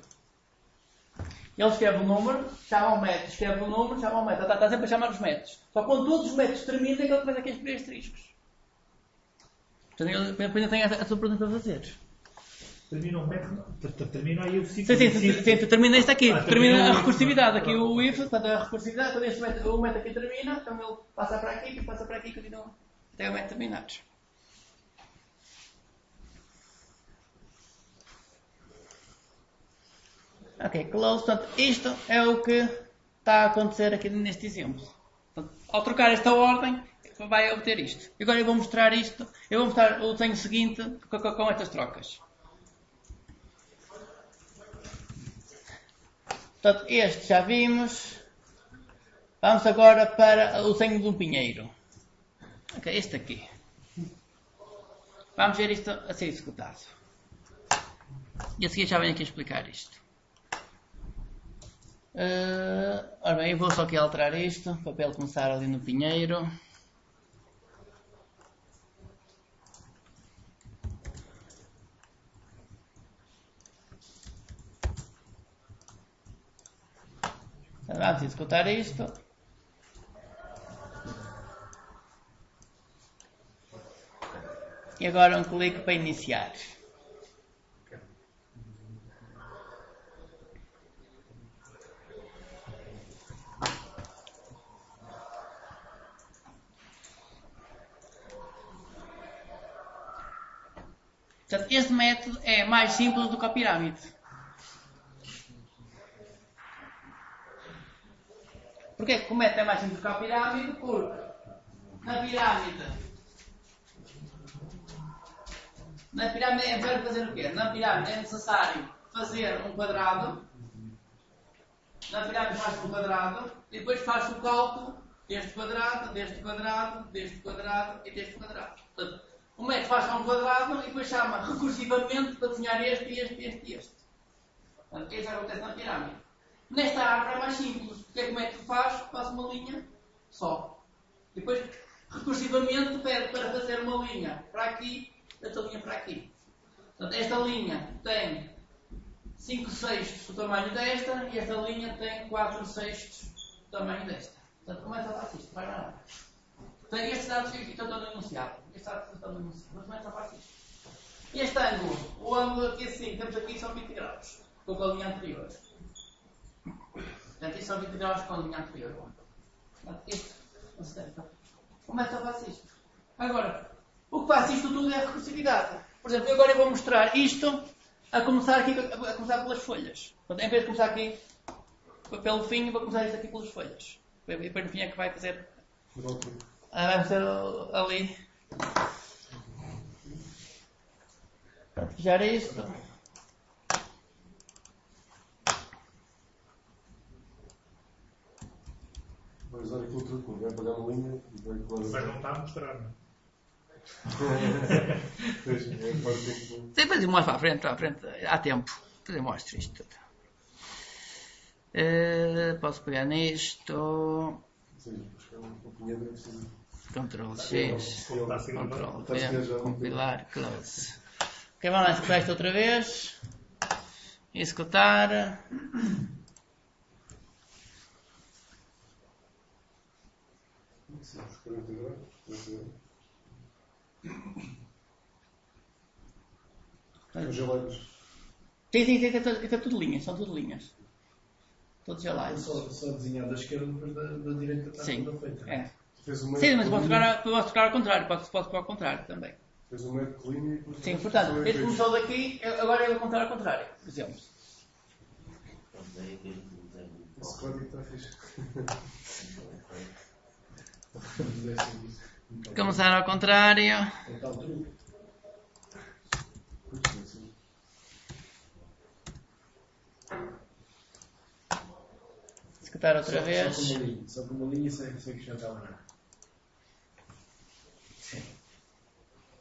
Speaker 1: ele escreve o número, chama o método, escreve o número, chama o método. Está sempre a chamar os métodos. Só quando todos os métodos terminam é que ele faz aqueles primeiros asteriscos. Portanto, ele ainda tem a sua pergunta para fazer.
Speaker 2: Termina o método, termina aí o ciclo.
Speaker 1: Sim, termina isto aqui. Termina a recursividade. Aqui o if, portanto a recursividade, quando este método, o método aqui termina, então ele passa para aqui, passa para aqui e continua até o método terminar. Ok, close. Portanto, isto é o que está a acontecer aqui neste exemplo. Portanto, ao trocar esta ordem, vai obter isto. E agora eu vou mostrar isto. Eu vou mostrar o desenho seguinte com estas trocas. Portanto, este já vimos. Vamos agora para o desenho de um pinheiro. Ok, este aqui. Vamos ver isto a ser executado. E a seguir já venho aqui explicar isto. Ora bem, eu vou só aqui alterar isto para ele começar ali no pinheiro. Vamos executar isto. E agora um clique para iniciar. Portanto, este método é mais simples do que a pirâmide. Porquê que o método é mais simples do que a pirâmide? Porque na pirâmide é necessário fazer o quê? Na pirâmide é necessário fazer um quadrado. Na pirâmide faz-se um quadrado e depois faz-se o cálculo deste quadrado, deste quadrado, deste quadrado e deste quadrado. Portanto, o método faz só um quadrado e depois chama recursivamente para desenhar este, este, este e este. Portanto, isso acontece na pirâmide. Nesta árvore é mais simples. O que é que o método faz? Faz uma linha só. Depois, recursivamente, pede para fazer uma linha para aqui, esta linha para aqui. Portanto, esta linha tem 5/6 do tamanho desta e esta linha tem 4/6 do tamanho desta. Portanto, começa a fazer isto. Vai lá. Portanto, estes dados estão no enunciado. Estes dados estão no enunciado. Mas começa a fazer isto. Este ângulo, o ângulo aqui assim, temos aqui são 20 graus. Com a linha anterior. Portanto, isto são 20 graus com a linha anterior. Portanto, isto. Como é que eu faço isto? Agora, o que faz isto tudo é a recursividade. Por exemplo, agora eu vou mostrar isto a começar aqui, a começar pelas folhas. Portanto, em vez de começar aqui pelo fim, eu vou começar isto aqui pelas folhas. E depois no fim é que vai fazer. Vai fazer ali. Portanto, fechar isto.
Speaker 3: Vai usar aquele truque, vai pegar uma linha e vai colar.
Speaker 2: Mas não está a mostrar, não é?
Speaker 1: Depois eu mostro para a frente, há tempo. Depois eu mostro isto tudo. posso pegar nisto.
Speaker 3: Sim, buscar um punhado é preciso.
Speaker 1: Ctrl X, Ctrl
Speaker 3: Está a
Speaker 1: V,
Speaker 3: já
Speaker 1: compilar, close. Ok, vamos lá executar isto outra vez. Executar.
Speaker 3: Sim, os 40 graus. Os geleiros.
Speaker 1: Sim, está tudo linhas, são tudo linhas. Todos
Speaker 4: É
Speaker 1: gelados.
Speaker 4: só desenhar da esquerda, depois da direita está
Speaker 1: Sim,
Speaker 4: toda feita.
Speaker 1: é.
Speaker 3: Fez um meio
Speaker 1: Sim, mas
Speaker 3: de
Speaker 1: posso
Speaker 3: linha,
Speaker 1: trocar ao contrário, posso trocar ao contrário também.
Speaker 3: fez um meio de linha e depois.
Speaker 1: Sim, portanto, este começou daqui, agora eu vou contar ao contrário, por exemplo.
Speaker 3: Esse código está fixe.
Speaker 1: Começar ao contrário.
Speaker 4: É tal truque.
Speaker 1: Executar outra vez.
Speaker 4: Só com uma linha sem acrescentar nada. Sim.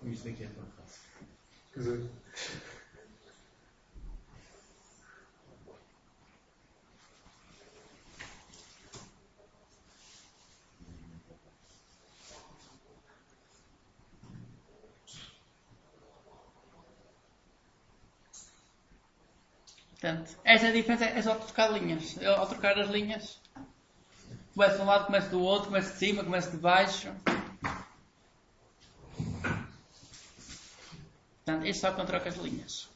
Speaker 4: Isto aqui é tão fácil.
Speaker 3: Quer dizer,
Speaker 1: Portanto, esta diferença é só trocar linhas. Eu, ao trocar as linhas, começo de um lado, começo do outro, começo de cima, começo de baixo. Portanto, isto só quando troca as linhas.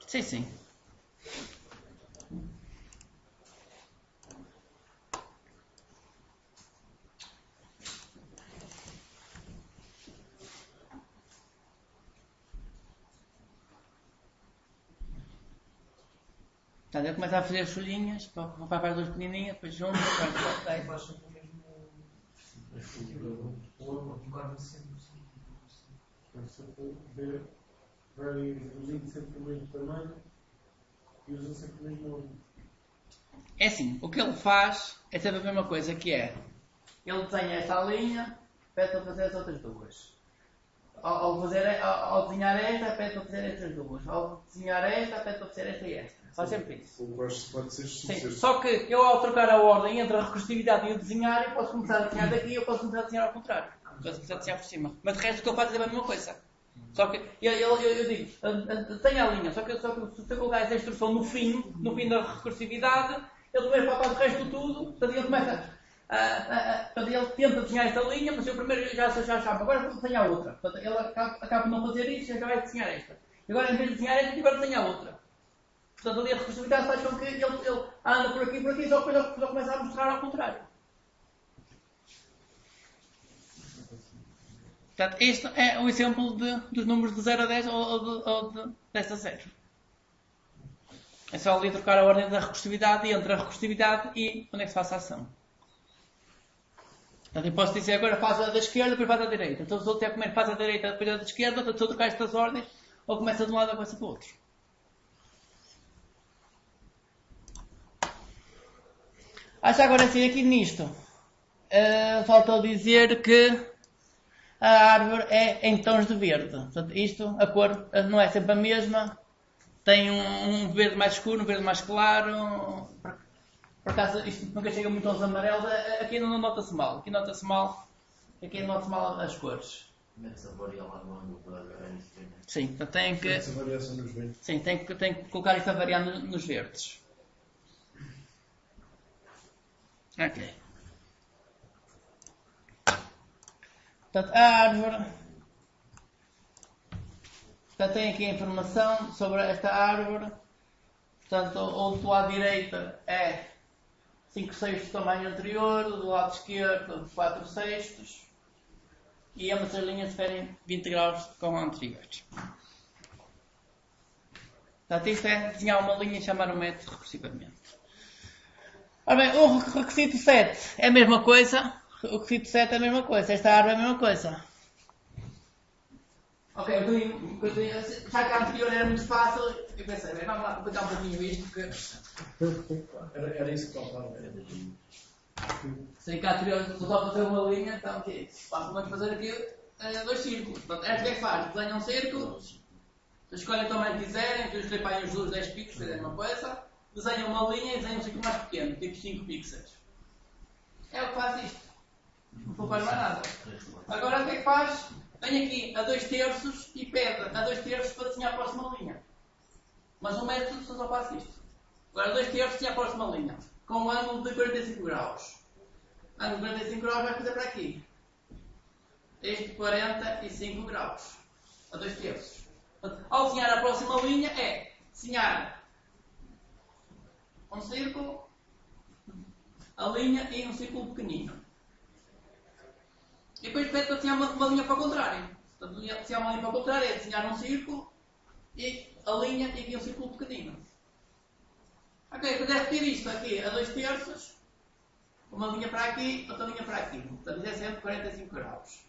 Speaker 1: Sim, sim. Portanto, eu começo a fazer as folhinhas, para as duas pequenininhas, depois junto, depois daí.
Speaker 5: Vai reduzindo sempre o mesmo tamanho e usa sempre o mesmo nome.
Speaker 1: É assim, o que ele faz é sempre a mesma coisa, que é, ele desenha esta linha, pede para fazer as outras duas. Ao desenhar esta, pede para fazer estas duas. Ao desenhar esta, pede para fazer esta e esta. Faz sempre isso.
Speaker 3: pode ser
Speaker 1: Sim, só que eu ao trocar a ordem entre a recursividade e o desenhar, eu posso começar a desenhar daqui e eu posso começar a desenhar ao contrário. Posso começar a desenhar por cima. Mas de resto o que eu faço é a mesma coisa. Só que eu digo, desenha a linha, só que se eu colocar essa instrução no fim da recursividade, ele primeiro faz o resto de tudo, portanto ele começa ele tenta desenhar esta linha, mas eu primeiro já sabe, agora vou desenhar outra. Portanto, ele acaba por não fazer isso e já vai desenhar esta. E agora em vez de desenhar esta, agora desenha outra. Portanto, ali a recursividade faz com que ele anda por aqui, só depois ele começa a mostrar ao contrário. Portanto, este é o exemplo dos números de 0 a 10 ou de 10 a 0. É só ali trocar a ordem da recursividade e entre a recursividade e onde é que se faz a ação. Portanto, eu posso dizer agora faz a da esquerda, depois faz a da direita. Então, se eu tiver comer faz a da direita, depois a da esquerda, portanto, se eu trocar estas ordens, ou começa de um lado ou começa do outro. Agora sim, aqui nisto, faltou dizer que a árvore é em tons de verde. Portanto, isto, a cor não é sempre a mesma. Tem um verde mais escuro, um verde mais claro. Por acaso, isto nunca chega muito aos amarelos. Aqui não nota-se mal. Aqui nota-se mal as cores.
Speaker 4: Mete-se a variar lá no ângulo para ver.
Speaker 1: Sim, então tem que...
Speaker 5: Essa variação nos verdes.
Speaker 1: Sim, tem que colocar isto a variar nos verdes. Ok. Portanto, a árvore... Portanto, tem aqui a informação sobre esta árvore. Portanto, o do lado direito é 5/6 do tamanho anterior, do lado esquerdo 4/6. E ambas as linhas diferem 20 graus com a anterior. Portanto, isto é desenhar uma linha e chamar um método recursivamente. Ora bem, o requisito 7 é a mesma coisa. O requisito 7 é a mesma coisa. Esta árvore é a mesma coisa. Ok, já que a anterior era muito fácil, eu pensei, bem, vamos lá complicar um pouquinho isto, porque...
Speaker 5: Era isso que faltava.
Speaker 1: Sei que a anterior só fazer uma linha, então ok, vamos fazer aqui 2 círculos. Portanto, esta é que faz, desenha um círculo, escolhem o tamanho que quiserem, eu escolhi para aí os 10 picos, fazem uma coisa, desenha uma linha e desenha um círculo mais pequeno, tipo 5 pixels. É o que faz isto. Não faz mais nada. Agora o que é que faz? Vem aqui a 2/3 e pede a 2/3 para desenhar a próxima linha. Mas o método só faz isto. Agora 2/3 desenha a próxima linha. Com um ângulo de 45 graus. Ângulo de 45 graus vai fazer para aqui. Este 45 graus. A 2/3. Ao desenhar a próxima linha é desenhar um círculo, a linha e um círculo pequenino. E depois pede para desenhar uma linha para o contrário. Portanto, desenhar uma linha para o contrário é desenhar um círculo e a linha e aqui um círculo pequenino. Ok, quando é repetir isto aqui a 2/3, uma linha para aqui, outra linha para aqui. Portanto, é sempre 45 graus.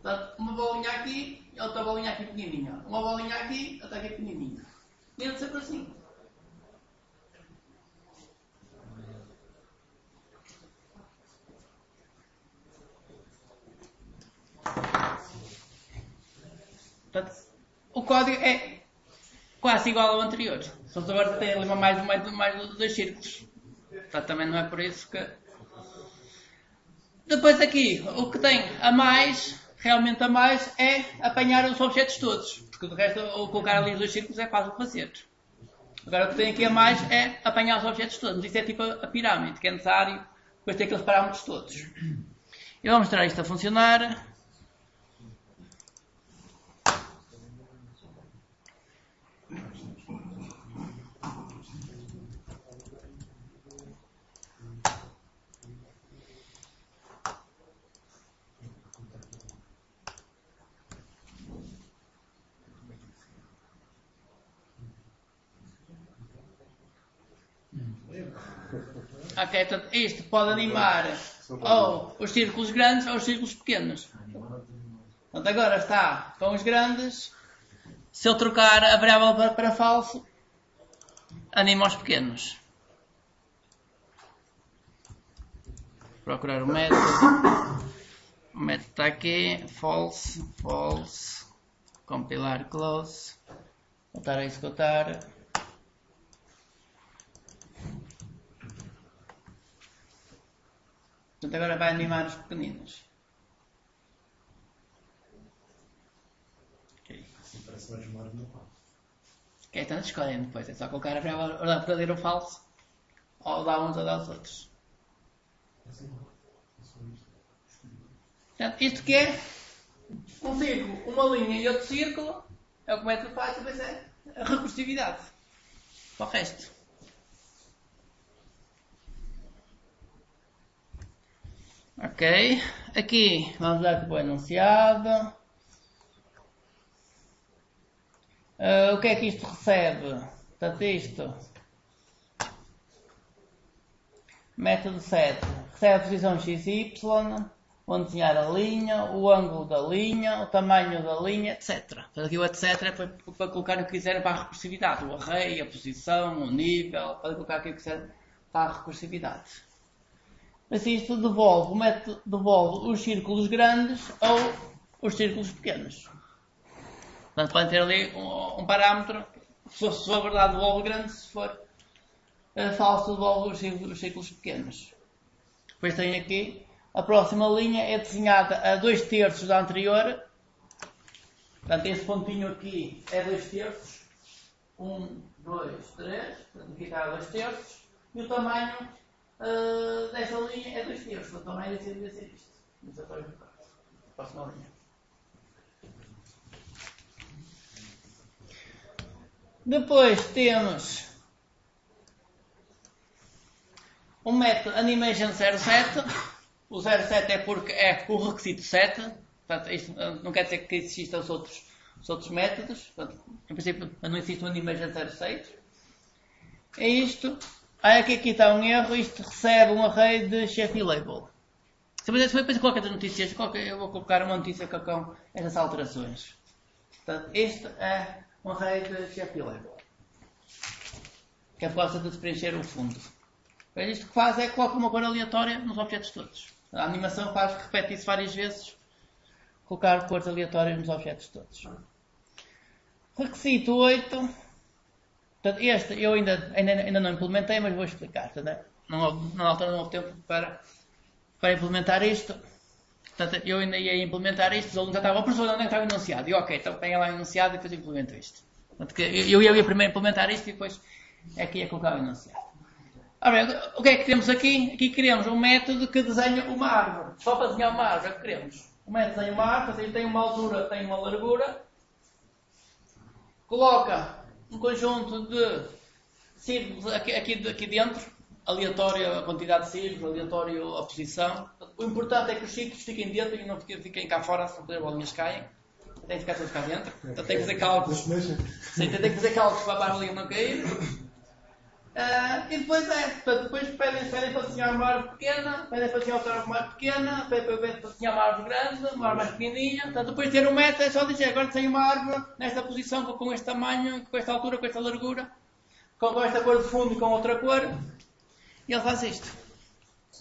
Speaker 1: Portanto, uma bolinha aqui e outra bolinha aqui pequenininha. Uma bolinha aqui, outra aqui pequenininha. Tem de sempre assim. Portanto, o código é quase igual ao anterior. Só que agora tem ali mais 2 círculos. Portanto, também não é por isso que... Depois aqui, o que tem a mais, realmente a mais, é apanhar os objetos todos. Porque de resto, o colocar ali os 2 círculos é fácil de fazer. Agora o que tem aqui a mais é apanhar os objetos todos. Isso é tipo a pirâmide, que é necessário depois ter aqueles parâmetros todos. Eu vou mostrar isto a funcionar. Ok, portanto, isto pode animar ou os círculos grandes ou os círculos pequenos. Portanto, agora está com os grandes. Se eu trocar a variável para falso, anima os pequenos. Procurar o método. O método está aqui. False, false. Compilar, close. Voltar a executar. Portanto, agora vai animar os pequeninos. Ok.
Speaker 3: Assim parece mais uma árvore.
Speaker 1: Ok, então escolhem depois. É só colocar a variável verdadeiro ou falso. Ou dá uns ou dá os outros. Portanto, isto que é um círculo, uma linha e outro círculo. É o que o método faz. Depois é a recursividade. Para o resto. Ok, aqui vamos dar para o enunciado. O que é que isto recebe? Portanto, isto. Método 7. Recebe a posição x e y, onde desenhar a linha, o ângulo da linha, o tamanho da linha, etc. Portanto, aqui o etc é para colocar o que quiserem para a recursividade. O array, a posição, o nível, para colocar o que quiserem para a recursividade. Mas isto devolve, o método devolve os círculos grandes ou os círculos pequenos. Portanto, podem ter ali um parâmetro. Se for verdade, devolve grande. Se for falso, devolve os círculos pequenos. Depois tem aqui, a próxima linha é desenhada a 2/3 da anterior. Portanto, este pontinho aqui é 2/3. 1, 2, 3. Portanto, aqui está a 2/3. E o tamanho desta linha é 2/3, portanto também deve ser isto. Isso é para a próxima linha. Depois temos o método Animation 07. O 07 é porque é o requisito 7. Portanto, isto não quer dizer que existam os outros métodos. Portanto, em princípio não existe o Animation 06. É isto. Aqui está um erro, isto recebe um array de chef e label. Se depois qualquer das notícias, eu vou colocar uma notícia com essas alterações. Portanto, este é um array de chef e label. Que é por causa de preencher o fundo. Mas isto que faz é que coloca uma cor aleatória nos objetos todos. A animação faz que repete isso várias vezes. Colocar cores aleatórias nos objetos todos. Requisito 8. Portanto, este eu ainda não implementei, mas vou explicar. Portanto, na altura não houve tempo para implementar isto. Portanto, eu ainda ia implementar isto, os alunos já estavam, professor, onde é que está o enunciado? E ok, então pega lá o enunciado e depois implemento isto. Portanto, eu ia primeiro implementar isto e depois é que ia colocar o enunciado. Ora bem, o que é que queremos aqui? Aqui queremos um método que desenha uma árvore. Só para desenhar uma árvore é que queremos. O método desenha uma árvore, ou seja, tem uma altura, tem uma largura, coloca um conjunto de círculos aqui dentro, aleatório a quantidade de círculos, aleatório a posição. O importante é que os círculos fiquem dentro e não fiquem cá fora, se as bolinhas caem. Tem que ficar todos cá dentro. Então tem que fazer cálculos. Sim, tem que fazer cálculos para a bolinha não cair. E depois depois pedem para desenhar uma árvore pequena, pedem para desenhar outra árvore mais pequena, pedem para desenhar uma árvore grande, uma árvore mais pequenininha. Portanto, depois de ter um método é só dizer, agora desenho uma árvore nesta posição, com este tamanho, com esta altura, com esta largura, com esta cor de fundo e com outra cor. E ele faz isto.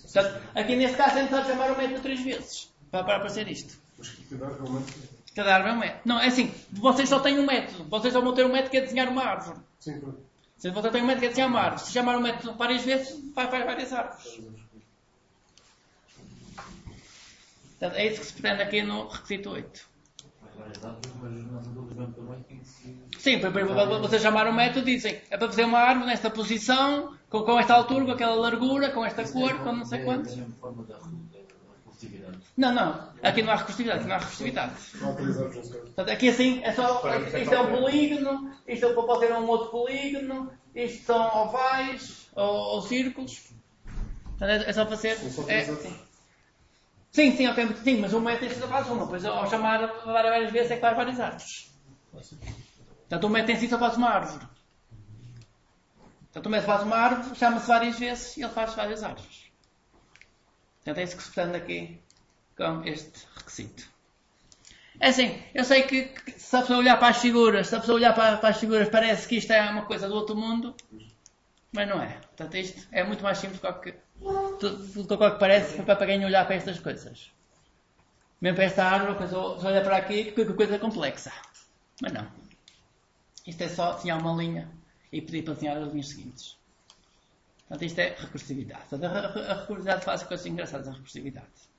Speaker 1: Portanto, aqui neste caso é necessário chamar o método 3 vezes para aparecer isto.
Speaker 3: Mas que cada árvore é um método?
Speaker 1: Cada árvore é um método. Não, é assim, vocês só têm um método. Vocês só vão ter um método que é desenhar uma árvore.
Speaker 3: Sim, claro.
Speaker 1: Se você tem um método que é desenhar uma árvore, se chamar um método várias vezes, faz várias árvores. Portanto, é isso que se pretende aqui no requisito 8. Sim, para você chamar um método, dizem, é para fazer uma árvore nesta posição, com esta altura, com aquela largura, com esta cor, com não sei quantos. Não, aqui não há recursividade, Portanto, aqui assim, é só, isto é um polígono, isto pode ser um outro polígono, isto são ovais, ou círculos. Portanto, é só para ser... Sim, ok, sim, mas o método em si só faz uma, pois ao chamar várias vezes é que faz várias árvores. Portanto, o método em si só faz uma árvore. Portanto, o método faz uma árvore, chama-se várias vezes e ele faz várias árvores. Portanto, é isso que se pretende aqui com este requisito. É assim, eu sei que se a pessoa olhar para as figuras, parece que isto é uma coisa do outro mundo, mas não é. Portanto, isto é muito mais simples do que parece para quem olhar para estas coisas. Mesmo para esta árvore, se olhar para aqui, que coisa complexa. Mas não. Isto é só desenhar uma linha e pedir para desenhar as linhas seguintes. Portanto, isto é recursividade. Portanto, a recursividade faz coisas engraçadas, a recursividade.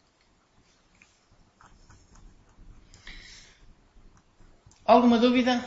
Speaker 1: Alguma dúvida?